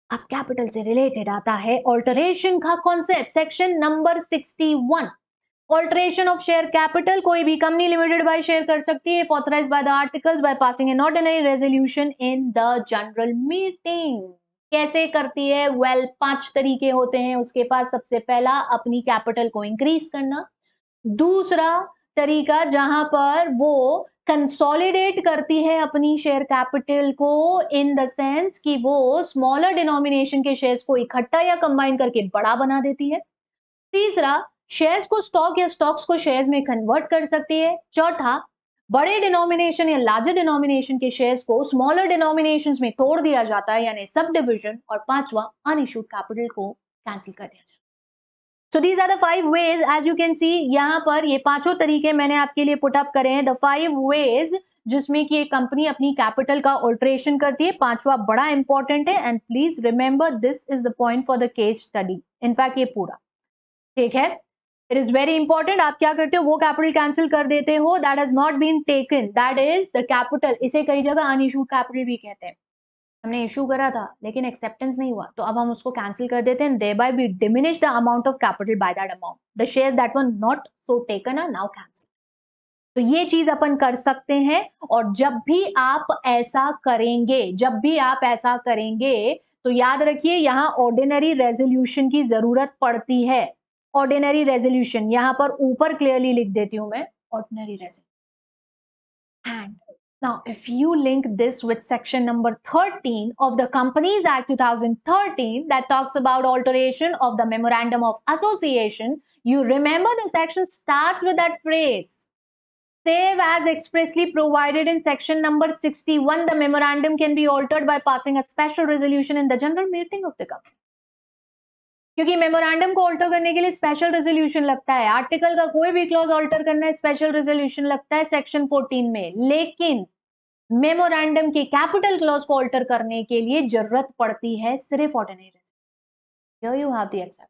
अब कैपिटल से रिलेटेड आता है ऑल्टरेशन का concept, section number 61। Alteration of share capital, कोई भी कंपनी लिमिटेड बाय शेयर कर सकती है authorise by the articles by passing an ordinary resolution in the general meeting. कैसे करती है? वेल, 5 तरीके होते हैं उसके पास। सबसे पहला, अपनी कैपिटल को इंक्रीज करना। दूसरा तरीका, जहां पर वो कंसोलिडेट करती है अपनी शेयर कैपिटल को इन द सेंस कि वो स्मॉलर डिनोमिनेशन के शेयर्स को इकट्ठा या कंबाइन करके बड़ा बना देती है। तीसरा, शेयर्स को स्टॉक या स्टॉक्स को शेयर्स में कन्वर्ट कर सकती है। चौथा, बड़े डिनोमिनेशन या लार्जर डिनोमिनेशन के शेयर्स को स्मॉलर डिनोमिनेशंस में तोड़ दिया जाता है यानी सब डिविजन। और पांचवा, अनइश्यूड कैपिटल को कैंसिल कर दिया जाता है। So these are the 5 ways, as you can see, यहाँ पर ये पांचों तरीके मैंने आपके लिए पुट अप करे हैं, the 5 ways जिसमें कि एक कंपनी अपनी कैपिटल का ऑल्टरेशन करती है। पांचवा बड़ा इंपॉर्टेंट है and please remember this is the point for the case study. In fact ये पूरा ठीक है, इट इज वेरी इंपॉर्टेंट। आप क्या करते हो? वो कैपिटल कैंसिल कर देते हो that has not been taken, that is the capital. इसे कई जगह अनइश्यूड कैपिटल भी कहते हैं। हमने इशू करा था लेकिन एक्सेप्टेंस नहीं हुआ तो अब हम उसको कैंसिल कर देते हैं, thereby we diminish the amount of capital by that amount. The shares that were not so taken are now cancelled. तो ये चीज अपन कर सकते हैं। और जब भी आप ऐसा करेंगे तो याद रखिए यहां ऑर्डिनरी रेजोल्यूशन की जरूरत पड़ती है। ऑर्डिनरी रेजोल्यूशन यहां पर ऊपर क्लियरली लिख देती हूं मैं, ordinary resolution. And now, if you link this with section number 13 of the Companies Act 2013 that talks about alteration of the Memorandum of Association, you remember the section starts with that phrase, save as expressly provided in section number 61, the memorandum can be altered by passing a special resolution in the general meeting of the company. क्योंकि memorandum को alter करने के लिए special resolution लगता है। Article का कोई भी क्लॉज ऑल्टर करना है स्पेशल रेजोल्यूशन लगता है सेक्शन 14 में, लेकिन मेमोरेंडम के कैपिटल क्लॉज को ऑल्टर करने के लिए जरूरत पड़ती है सिर्फ ordinary resolution. Here you have the exception.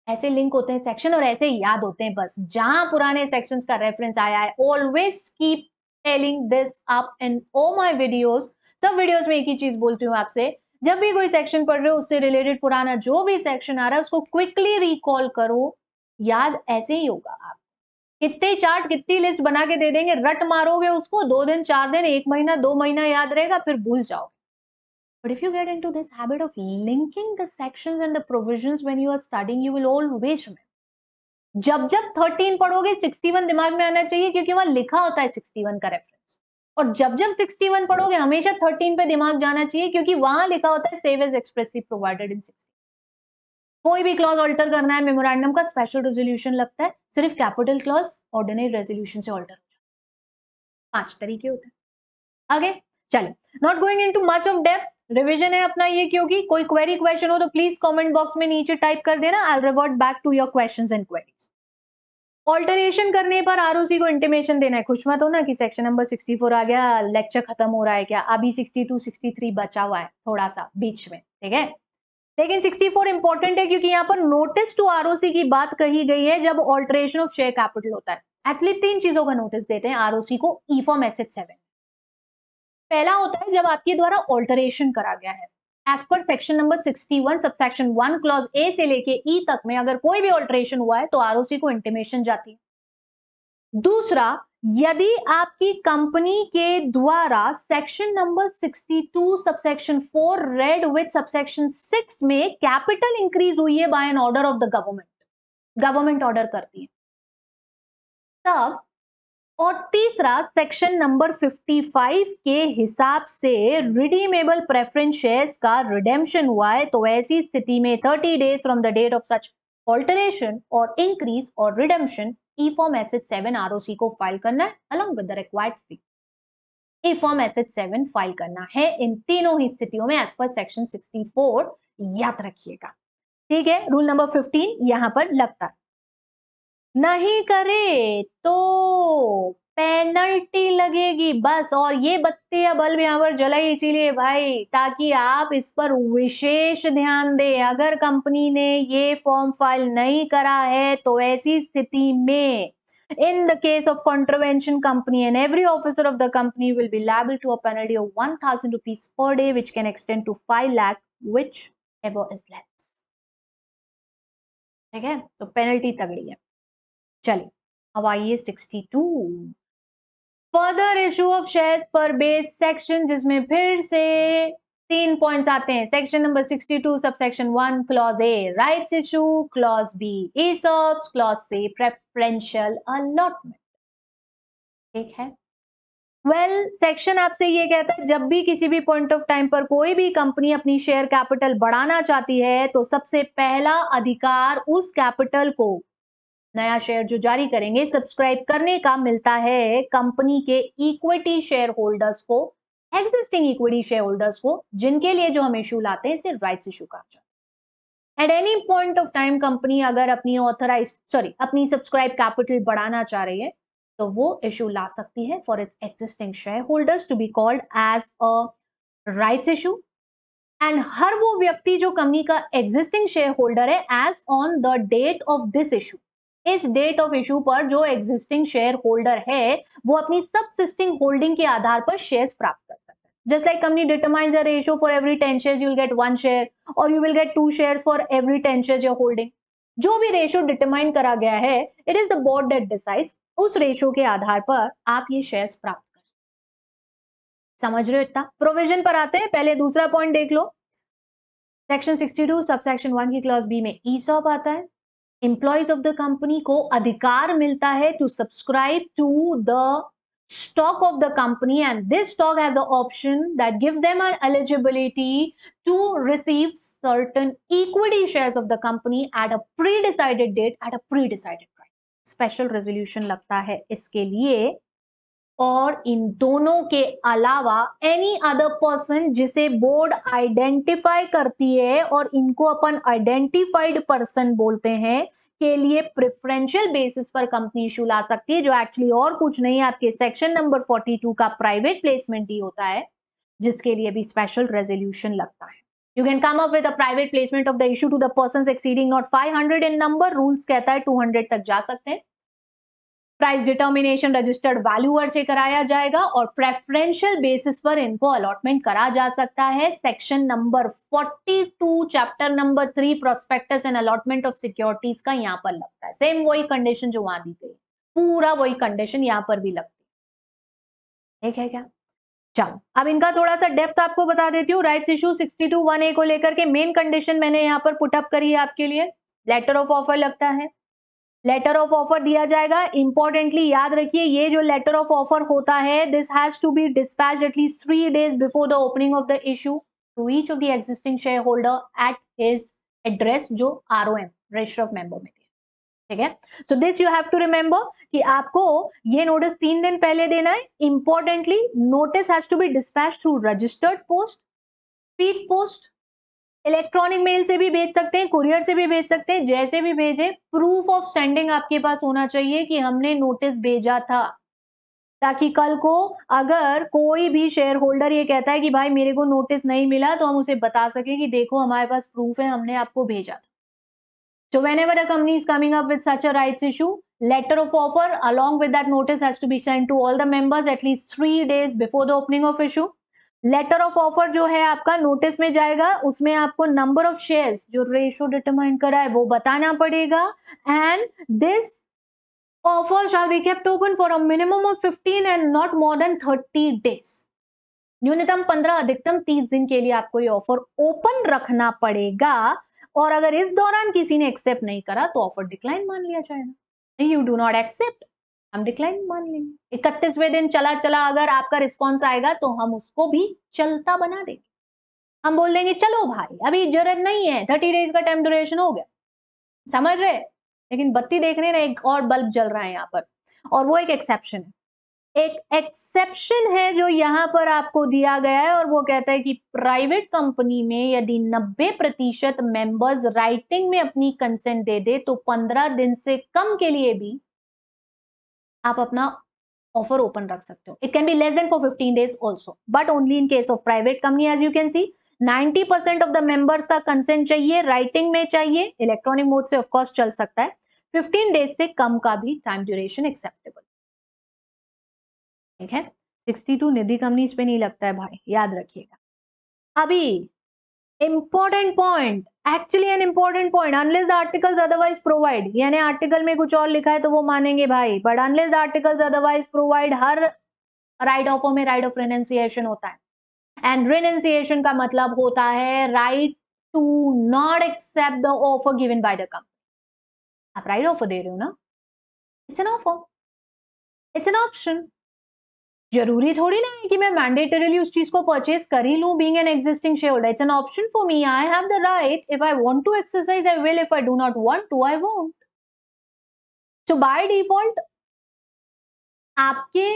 ऐसे लिंक होते हैं सेक्शन और ऐसे ही याद होते हैं बस। जहां पुराने सेक्शंस का रेफरेंस आया है, always keep telling this up in all my videos. सब वीडियोस में एक ही चीज बोलती हूँ आपसे, जब भी कोई सेक्शन पढ़ रहे हो उससे रिलेटेड पुराना जो भी सेक्शन आ रहा है उसको क्विकली रिकॉल करो। याद ऐसे ही होगा। आप कितने चार्ट कितनी लिस्ट बना के दे देंगे, रट मारोगे उसको 2 दिन 4 दिन 1 महीना 2 महीना याद रहेगा, फिर भूल जाओगे। But if you get into this habit of linking the sections and the provisions when you are studying, you will always remember. जब जब 13 पढ़ोगे 61 दिमाग में आना चाहिए क्योंकि वहां लिखा होता है 61 का रेफरेंस। और जब जब 61 पढ़ोगे हमेशा 13 पे दिमाग जाना चाहिए क्योंकि वहां लिखा होता है save as expressly provided in 60। कोई भी क्लॉज ऑल्टर करना है मेमोरेंडम का स्पेशल रेजोल्यूशन लगता है, सिर्फ कैपिटल क्लॉज ऑर्डिनरी रेजोल्यूशन से ऑल्टर हो जाता है। 5 तरीके होते हैं। आगे चलिए, not going into much of depth, revision है अपना ये। क्योंकि कोई क्वेरी क्वेश्चन हो तो प्लीज कमेंट बॉक्स में नीचे टाइप कर देना, I will revert back to your questions and queries. Alteration करने पर आरओसी को इंटीमेशन देना है। खुश मत हो ना कि सेक्शन नंबर 64 आ गया, लेक्चर खत्म हो रहा है क्या, अभी 62 63 बचा हुआ है थोड़ा सा बीच में, ठीक है। लेकिन 64 इंपॉर्टेंट है क्योंकि यहाँ पर नोटिस टू आरओसी की बात कही गई है जब ऑल्टरेशन ऑफ शेयर कैपिटल होता है। एक्चुअली 3 चीजों का नोटिस देते हैं आरओसी को ई फॉर्म एसेट 7। पहला होता है जब आपके द्वारा ऑल्टरेशन करा गया है as per section number 61 subsection 1 clause A से लेके ई तक में अगर कोई भी ऑल्टरेशन हुआ है तो आरओसी को इंटीमेशन जाती है। दूसरा, यदि आपकी कंपनी के द्वारा section number 62 subsection 4 read with subsection 6 में कैपिटल इंक्रीज हुई है by an order of the government order करती है तब। और तीसरा, सेक्शन नंबर 55 के हिसाब से रिडीमेबल प्रेफरेंस शेयर्स का रिडेम्पशन हुआ है तो ऐसी स्थिति में 30 days from the date of such alteration और इंक्रीज और redemption E form SH 7 ROC को फाइल करना है along with the required fee. E form SH 7 file करना है इन तीनों ही स्थितियों में एज पर सेक्शन 64, याद रखिएगा। ठीक है, रूल नंबर 15 यहां पर लगता है। नहीं करे तो पेनल्टी लगेगी बस। और ये बत्ती या बल्ब यहां पर जलाई इसीलिए भाई ताकि आप इस पर विशेष ध्यान दें। अगर कंपनी ने ये फॉर्म फाइल नहीं करा है तो ऐसी स्थिति में in the case of contravention company and every officer of the company will be liable to a penalty of 1000 rupees per day which can extend to 5 lakh whichever is less। ठीक है, तो पेनल्टी तगड़ी है। चलिए अब आइए 62 further issue of shares पर base section, जिसमें फिर से 3 पॉइंट्स आते हैं। Section number 62 subsection 1 clause A rights issue, clause B ESOPs, clause C preferential allotment. ठीक है, सेक्शन आपसे ये कहता है जब भी किसी भी पॉइंट ऑफ टाइम पर कोई भी कंपनी अपनी शेयर कैपिटल बढ़ाना चाहती है तो सबसे पहला अधिकार उस कैपिटल को, नया शेयर जो जारी करेंगे, सब्सक्राइब करने का मिलता है कंपनी के इक्विटी शेयर होल्डर्स को, एग्जिस्टिंग इक्विटी शेयर होल्डर्स को, जिनके लिए जो हम इशू लाते हैं इसे राइट्स इशू कहा जाता है। At any point of time company अगर अपनी सब्सक्राइब कैपिटल बढ़ाना चाह रही है तो वो इशू ला सकती है for its existing share holders to be called as a rights issue. And हर वो व्यक्ति जो कंपनी का एग्जिस्टिंग शेयर होल्डर है as on the date of this issue, इस डेट ऑफ इशू पर जो एग्जिस्टिंग शेयर होल्डर है वो अपनी सबसिस्टिंग होल्डिंग के आधार पर शेयर्स प्राप्त कर सकता है। Just like company determines a ratio for every 10 shares you will get 1 share और you will get 2 shares for every 10 shares you are holding. जो भी रेशियो डिटरमाइन करा गया है it is the board that decides, उस ratio के आधार पर आप ये शेयर्स प्राप्त कर सकते। समझ रहे हो इतना? प्रोविजन पर आते हैं, पहले दूसरा पॉइंट देख लो। सेक्शन 62 सबसेक्शन 1 की क्लॉज बी में ESOP आता है। एम्प्लॉइज ऑफ द कंपनी को अधिकार मिलता है to subscribe to the stock of the company and this stock has the option that gives them an eligibility to receive certain equity shares of the company at a pre-decided date at a pre-decided price। Special resolution लगता है इसके लिए। और इन दोनों के अलावा any other person जिसे board identify करती है और इनको अपन आइडेंटिफाइड पर्सन बोलते हैं के लिए प्रेफरेंशियल बेसिस पर कंपनी इशू ला सकती है, जो एक्चुअली और कुछ नहीं आपके सेक्शन नंबर 42 का प्राइवेट प्लेसमेंट ही होता है, जिसके लिए भी स्पेशल रेजोल्यूशन लगता है। You can come up with a private placement of the issue to the persons exceeding not 500 in number. Rules कहता है 200 तक जा सकते हैं। प्राइस डिटर्मिनेशन रजिस्टर्ड वैल्यूअर से कराया जाएगा और प्रेफरेंशियल बेसिस पर इनको अलॉटमेंट करा जा सकता है। Section number 42 chapter number 3 prospectus and allotment of securities का यहां पर लगता है। सेम वही कंडीशन जो वहां दी गई, पूरा वही कंडीशन यहां पर भी लगती है। ठीक है क्या? चलो अब इनका थोड़ा सा डेप्थ आपको बता देती हूँ। राइट्स इशू 62(1)(a) को लेकर के मेन कंडीशन मैंने यहाँ पर पुटअप करी है आपके लिए। लेटर ऑफ ऑफर लगता है, लेटर ऑफ ऑफर दिया जाएगा। इंपॉर्टेंटली याद रखिए ये जो लेटर ऑफ ऑफर होता है this has to be dispatched at least 3 days before the opening of the issue to each of the existing share holder at his address जो ROM रजिस्टर ऑफ मेंबर में। ठीक है, so this you have to remember कि आपको ये notice 3 दिन पहले देना है। Importantly notice has to be dispatched through registered post, speed post, electronic mail से भी भेज सकते हैं, कुरियर से भी भेज सकते हैं, जैसे भी भेजे प्रूफ ऑफ सेंडिंग आपके पास होना चाहिए कि हमने नोटिस भेजा था, ताकि कल को अगर कोई भी शेयर होल्डर ये कहता है कि भाई मेरे को नोटिस नहीं मिला तो हम उसे बता सके कि देखो हमारे पास प्रूफ है, हमने आपको भेजा था। So whenever a company is coming up with such a rights issue, Letter of offer along with that notice has to be sent to all the members at least 3 days before the opening of issue. Letter of offer जो है आपका notice में जाएगा, उसमें आपको number of shares जो ratio determine करा है वो बताना पड़ेगा, and this offer shall be kept open for a minimum of 15 and not more than 30 days. न्यूनतम 15 अधिकतम 30 दिन के लिए आपको ये ऑफर ओपन रखना पड़ेगा, और अगर इस दौरान किसी ने एक्सेप्ट नहीं करा तो ऑफर डिक्लाइन मान लिया जाएगा। यू डू नॉट एक्सेप्ट, हम डिक्लाइन मान लेंगे। 31वें दिन चला चला अगर आपका रिस्पॉन्स आएगा तो हम उसको भी चलता बना देंगे। हम बोल देंगे चलो भाई अभी जरूरत नहीं है, 30 डेज का टाइम ड्यूरेशन हो गया, समझ रहे? लेकिन बत्ती देख रहे हैं ना, एक और बल्ब जल रहा है यहाँ पर, और वो एक एक्सेप्शन है। एक एक्सेप्शन है जो यहाँ पर आपको दिया गया है, और वो कहता है कि प्राइवेट कंपनी में यदि 90% मेंबर्स राइटिंग में अपनी कंसेंट दे दे तो 15 दिन से कम के लिए भी आप अपना ऑफर ओपन रख सकते हो। It can be less than for 15 days also, but only in case of private company. As you can see 90% of the members का कंसेंट चाहिए, राइटिंग में चाहिए, इलेक्ट्रॉनिक मोड से ऑफ कोर्स चल सकता है, 15 डेज से कम का भी टाइम ड्यूरेशन एक्सेप्टेबल। ठीक है, 62 निधि कंपनीज पे नहीं लगता है भाई, याद रखिएगा। अभी important point, actually an important point, unless the articles otherwise provide, यानी आर्टिकल में कुछ और लिखा है तो वो मानेंगे भाई, but unless the articles otherwise provide, हर राइट ऑफर में राइट ऑफ रेनंसिएशन होता है, एंड रेनंसिएशन का मतलब होता है right to not accept the offer given by the company. आप राइट ऑफर दे रहे हो ना, it's an offer, it's an option. जरूरी थोड़ी ना है कि मैं मैंडेटरीली उस चीज को परचेज कर ही लूं, being an existing share holder. It's an option for me, I have the right, if I want to exercise I will, if I do not want to I won't. So by default आपके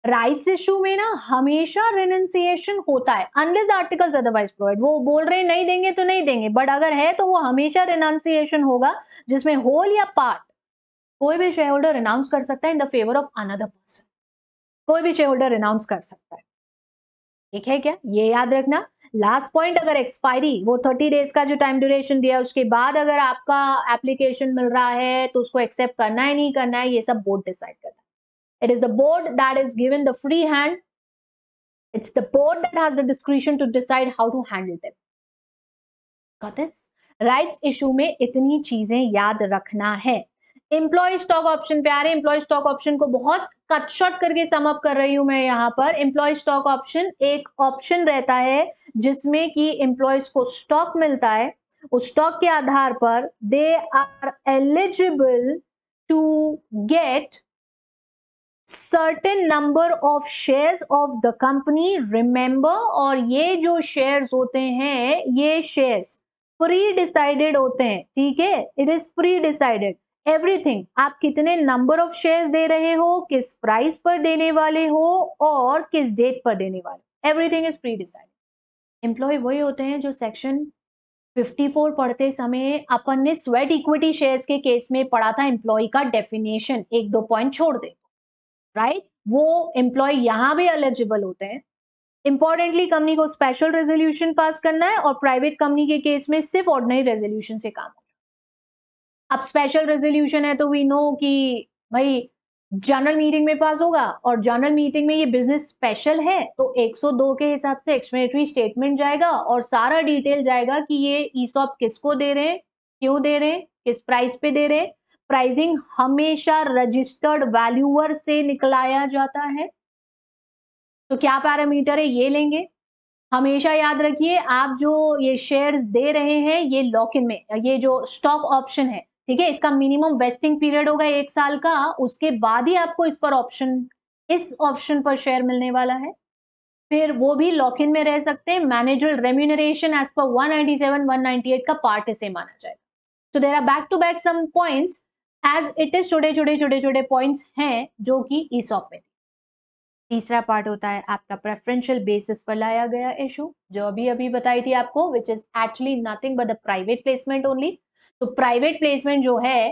rights issue में ना हमेशा रेनंसिएशन होता है, unless the articles otherwise provide. वो बोल रहे हैं नहीं देंगे तो नहीं देंगे, बट अगर है तो वो हमेशा रेनंसिएशन होगा, जिसमें होल या पार्ट कोई भी शेयर होल्डर अनाउंस कर सकता है in the favour of another person. कोई भी शेयर होल्डर अनाउंस कर सकता है, ठीक है क्या? ये याद रखना। लास्ट पॉइंट, अगर एक्सपायरी वो 30 डेज का जो टाइम ड्यूरेशन दिया उसके बाद अगर आपका एप्लीकेशन मिल रहा है तो उसको एक्सेप्ट करना है नहीं करना है, ये सब बोर्ड डिसाइड करता है। It is the board that is given the free hand. It's the board that has the discretion to decide how to handle them. Got this? Rights issue में इतनी चीजें याद रखना है। एम्प्लॉय स्टॉक ऑप्शन पे आ रहे हैं। एम्प्लॉय स्टॉक ऑप्शन को बहुत कट शॉर्ट करके सम अप कर रही हूं मैं यहाँ पर। एम्प्लॉय स्टॉक ऑप्शन एक ऑप्शन रहता है जिसमें कि एम्प्लॉयज को स्टॉक मिलता है, उस स्टॉक के आधार पर they are eligible to get certain number of shares of the company, remember, और ये जो shares होते हैं ये shares प्री डिसाइडेड होते हैं, ठीक है? It is pre decided everything. आप कितने नंबर ऑफ शेयर्स दे रहे हो, किस प्राइस पर देने वाले हो और किस डेट पर देने वाले, everything is pre decided. Employ वही होते हैं जो सेक्शन 54 पढ़ते समय अपन ने स्वेट इक्विटी शेयर्स के केस में पढ़ा था एम्प्लॉय का डेफिनेशन, एक दो पॉइंट छोड़ दे, राइट? वो एम्प्लॉय यहां भी एलिजिबल होते हैं। इंपॉर्टेंटली कंपनी को स्पेशल रेजोल्यूशन पास करना है और प्राइवेट कंपनी के केस में सिर्फ ऑर्डिनरी रेजोल्यूशन से काम होगा। अब स्पेशल रेजोल्यूशन है तो वी नो कि भाई जनरल मीटिंग में पास होगा, और जनरल मीटिंग में ये बिजनेस स्पेशल है तो 102 के हिसाब से एक्सप्लेनेटरी स्टेटमेंट जाएगा और सारा डिटेल जाएगा कि ये ईसॉप किसको दे रहे हैं, क्यों दे रहे हैं, किस प्राइस पे दे रहे हैं। प्राइसिंग हमेशा रजिस्टर्ड वैल्यूअर से निकलाया जाता है। तो क्या पैरामीटर है ये लेंगे, हमेशा याद रखिए आप जो ये शेयर्स दे रहे हैं ये लॉक इन में, ये जो स्टॉक ऑप्शन है, ठीक है, इसका मिनिमम वेस्टिंग पीरियड होगा 1 साल का, उसके बाद ही आपको इस पर इस ऑप्शन पर शेयर मिलने वाला है। फिर वो भी लॉक इन में रह सकते हैं। मैनेजरल रेम्यूनरेशन एज पर 197 198 का पार्ट इसे माना जाएगा। So there are back to back some points as it is, छोटे छोटे छोटे छोटे पॉइंट्स हैं जो कि ईसॉप में। तीसरा पार्ट होता है आपका प्रेफरेंशियल बेसिस पर लाया गया इशू, जो अभी अभी बताई थी आपको, which is actually nothing but the private placement only. तो प्राइवेट प्लेसमेंट जो है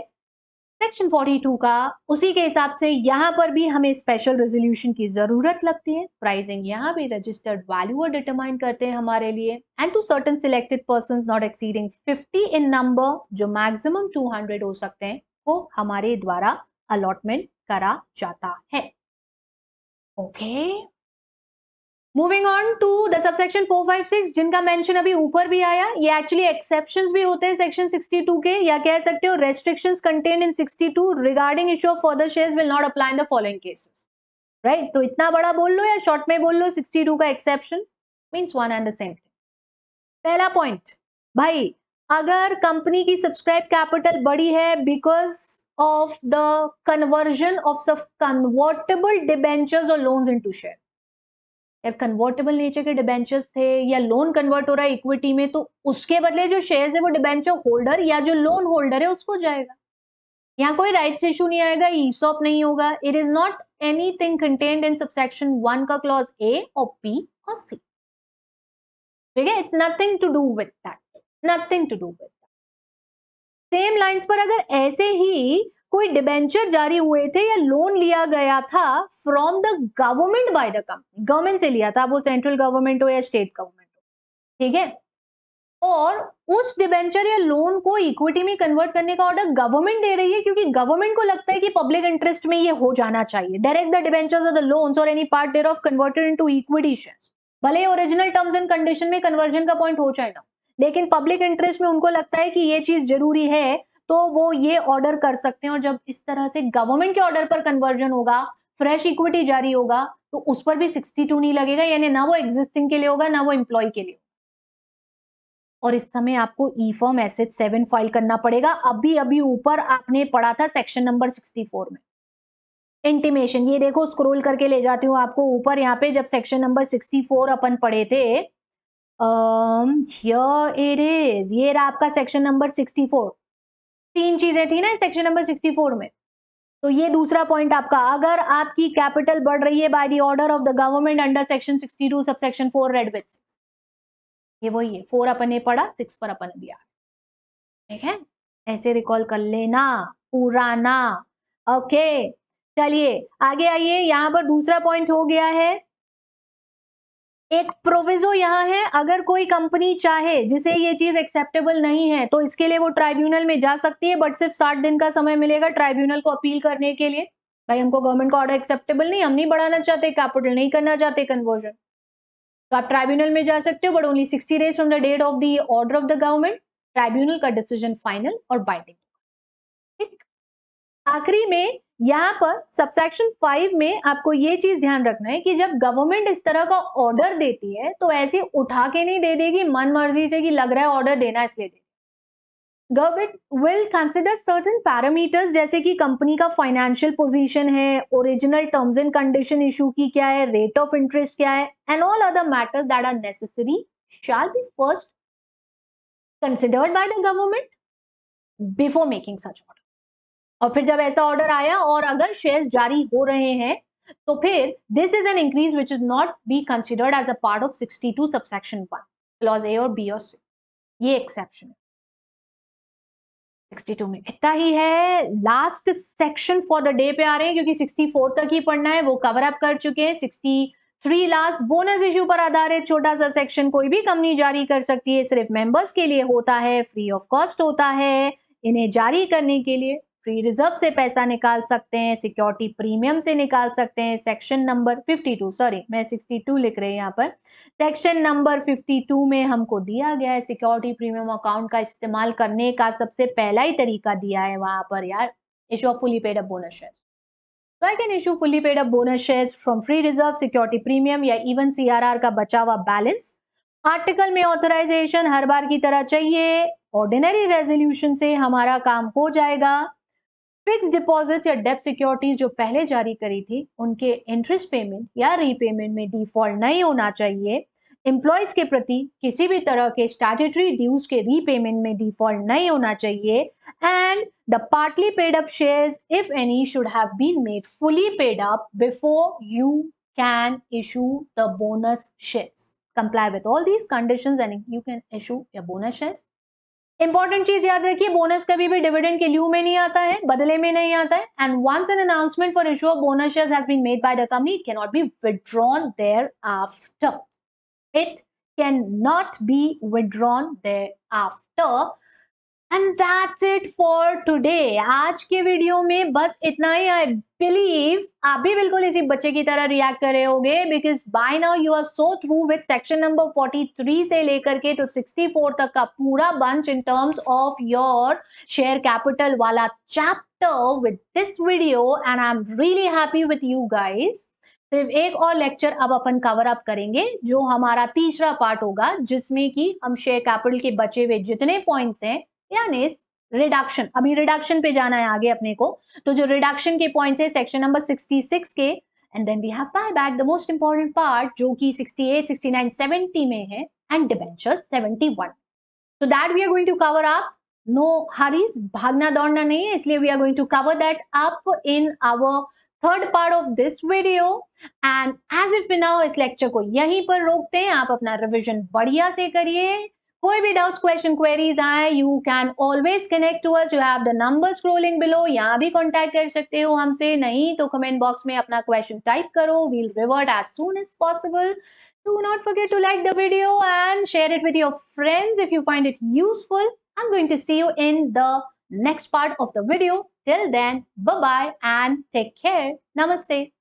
सेक्शन 42 का, उसी के हिसाब से यहाँ पर भी हमें स्पेशल रेजोल्यूशन की जरूरत लगती है। प्राइसिंग यहाँ भी रजिस्टर्ड वैल्यूअर डिटरमाइन करते हैं हमारे लिए, and to certain selected persons not exceeding 50 in number, जो मैक्सिमम 200 हो सकते हैं, को हमारे द्वारा अलॉटमेंट करा जाता है। Okay, moving on to the subsection 456 जिनका मेंशन अभी ऊपर भी आया, ये एक्चुअली एक्सेप्शंस भी होते हैं सेक्शन 62 के, या कह सकते हो restrictions contained in 62 regarding issue of further shares will not apply in the following cases. Right, तो इतना बड़ा बोल लो या शॉर्ट में बोल लो, 62 का exception means one and the same. पहला पॉइंट, भाई अगर कंपनी की सब्सक्राइब कैपिटल बड़ी है because of the conversion of convertible debentures और लोन्स इनटू शेयर, या कन्वर्टेबल नेचर के डिबेंचर्स थे या लोन कन्वर्ट हो रहा है इक्विटी में, तो उसके बदले जो शेयर्स है वो डिबेंचर होल्डर या जो लोन होल्डर है उसको जाएगा। यहाँ कोई राइट्स इशू नहीं आएगा, ईसॉप नहीं होगा। It is not anything contained in subsection 1 का क्लॉज ए और बी और सी। ठीक है, it's nothing to do with that, nothing to do with that. Same lines पर अगर ऐसे ही कोई डिबेंचर जारी हुए थे या लोन लिया गया था from the government by the company, government से लिया था, वो सेंट्रल गवर्नमेंट हो या स्टेट गवर्नमेंट हो, ठीक है, और उस डिबेंचर या लोन को इक्विटी में कन्वर्ट करने का ऑर्डर गवर्नमेंट दे रही है क्योंकि गवर्नमेंट को लगता है कि पब्लिक इंटरेस्ट में ये हो जाना चाहिए। डायरेक्ट द डिबेंचर्स और द लोन्स और any part thereof converted into equity shares, भले ओरिजिनल टर्म्स एंड कंडीशन में कन्वर्जन का पॉइंट हो जाए ना, लेकिन पब्लिक इंटरेस्ट में उनको लगता है कि ये चीज जरूरी है तो वो ये ऑर्डर कर सकते हैं। और जब इस तरह से गवर्नमेंट के ऑर्डर पर कन्वर्जन होगा, फ्रेश इक्विटी जारी होगा, तो उस पर भी 62 नहीं लगेगा, यानी ना वो एग्जिस्टिंग के लिए होगा ना वो एम्प्लॉय के लिए। और इस समय आपको ई फॉर्म एसेट 7 फाइल करना पड़ेगा। अभी अभी ऊपर आपने पढ़ा था सेक्शन नंबर 64 में इंटीमेशन, ये देखो स्क्रॉल करके ले जाती हूँ आपको ऊपर, यहाँ पे जब सेक्शन नंबर 64 अपन पढ़े थे, हियर इट इज, ये रहा आपका सेक्शन नंबर 64। तीन चीजें थी ना इस सेक्शन नंबर 64 में, तो ये दूसरा पॉइंट आपका, अगर आपकी कैपिटल बढ़ रही है by the order of the government under section 62 subsection 4 read with 6, ये वही है, 4 अपन ने पढ़ा, 6 पर अपन अभी आ, ठीक है, ऐसे रिकॉल कर लेना पुराना। ओके, चलिए आगे आइए, यहां पर दूसरा पॉइंट हो गया है, एक प्रोविजो यहां है, अगर कोई कंपनी चाहे जिसे ये चीज एक्सेप्टेबल नहीं है तो इसके लिए वो ट्राइब्यूनल में जा सकती है, बट सिर्फ 60 दिन का समय मिलेगा ट्राइब्यूनल को अपील करने के लिए। भाई हमको गवर्नमेंट का ऑर्डर एक्सेप्टेबल नहीं, हम नहीं बढ़ाना चाहते कैपिटल, नहीं करना चाहते कन्वर्जन, तो आप ट्राइब्यूनल में जा सकते हो, but only 60 days from the date of the order of the government, tribunal का डिसीजन फाइनल और बाइंडिंग। ठीक, आखिरी में यहां पर सबसेक्शन 5 में आपको ये चीज ध्यान रखना है कि जब गवर्नमेंट इस तरह का ऑर्डर देती है तो ऐसे उठा के नहीं दे देगी मन मर्जी से कि लग रहा है ऑर्डर देना इसलिए दे। Government will consider certain parameters, जैसे कि कंपनी का फाइनेंशियल पोजीशन है, original terms and condition issue की क्या है, रेट ऑफ इंटरेस्ट क्या है, and all other matters that are necessary shall be first considered by the government before making such order. और फिर जब ऐसा ऑर्डर आया और अगर शेयर्स जारी हो रहे हैं तो फिर this is an increase which is not be considered as a part of 62 subsection 1 clause A और बी और सी, ये एक्सेप्शन है 62 में। इतना ही है, last section for the day पे आ रहे हैं क्योंकि 64 तक ही पढ़ना है, वो कवर अप कर चुके हैं। 63 लास्ट बोनस इश्यू पर आधारित छोटा सा सेक्शन, कोई भी कंपनी जारी कर सकती है, सिर्फ मेंबर्स के लिए होता है, फ्री ऑफ कॉस्ट होता है, इन्हें जारी करने के लिए फ्री रिजर्व से पैसा निकाल सकते हैं, सिक्योरिटी प्रीमियम से निकाल सकते हैं। सेक्शन नंबर 52, सॉरी मैं 62 लिख रही हूं यहाँ पर, सेक्शन नंबर 52 में हमको दिया गया है सिक्योरिटी प्रीमियम अकाउंट का इस्तेमाल करने का सबसे पहला ही तरीका दिया है वहां पर यार, issue of fully paid up bonus shares. So I can issue fully paid up bonus shares from free reserve, security premium या even CRR का बचा हुआ बैलेंस। आर्टिकल में ऑथराइजेशन हर बार की तरह चाहिए, ऑर्डिनरी रेजोल्यूशन से हमारा काम हो जाएगा। फिक्स डिपॉजिट या डेब्ट सिक्योरिटीज जो पहले जारी करी थी उनके इंटरेस्ट पेमेंट या रीपेमेंट में डिफॉल्ट नहीं होना चाहिए। एम्प्लॉयज के प्रति किसी भी तरह के स्टैट्यूटरी ड्यूज के रीपेमेंट में डिफॉल्ट नहीं होना चाहिए। And the partly paid up shares if any should have been made fully paid up before you can issue the bonus shares. Comply with all these conditions and you can issue your bonus shares. Important चीज याद रखिए, bonus कभी भी dividend के लिeu में नहीं आता है, बदले में नहीं आता है। And once an announcement for issue of bonus shares has been made by the company, it can not be withdrawn thereafter. It cannot be withdrawn thereafter. And that's it for today. आज के video में बस इतना ही। I believe आप भी बिल्कुल इसी बच्चे की तरह रिएक्ट कर रहे होगे, because by now you are so through with section number 43 से लेकर के तो 64 तक का पूरा bunch in terms of your share capital वाला chapter with this video, and I am really happy with you guys. सिर्फ एक और लेक्चर अब अपन कवर अप करेंगे, जो हमारा तीसरा पार्ट होगा, जिसमें कि हम शेयर कैपिटल के बचे हुए जितने पॉइंट्स हैं, यानी रिडक्शन, अभी रिडक्शन पे जाना है आगे अपने को, तो जो रिडक्शन के पॉइंट्स है सेक्शन नंबर 66 के, and then we have buyback, the most important part, जो कि 68, 69, 70 में है, and debentures 71। So that we are going to cover up. No hurries, भागना दौड़ना नहीं है, इसलिए we are going to cover that up in our third part of this video. And as if now इस लेक्चर को यहीं पर रोकते हैं, आप अपना रिविजन बढ़िया से करिए। कोई भी डाउट्स, क्वेश्चन, क्वेरीज आए, you can always connect to us, you have the number scrolling below, यहाँ भी कॉन्टैक्ट कर सकते हो हमसे, नहीं तो कमेंट बॉक्स में अपना क्वेश्चन टाइप करो, we'll revert as soon as possible. Do not forget to like the video and share it with your friends if you find it useful. I'm going to see you in the next part of the video. Till then, bye-bye and take care. Namaste.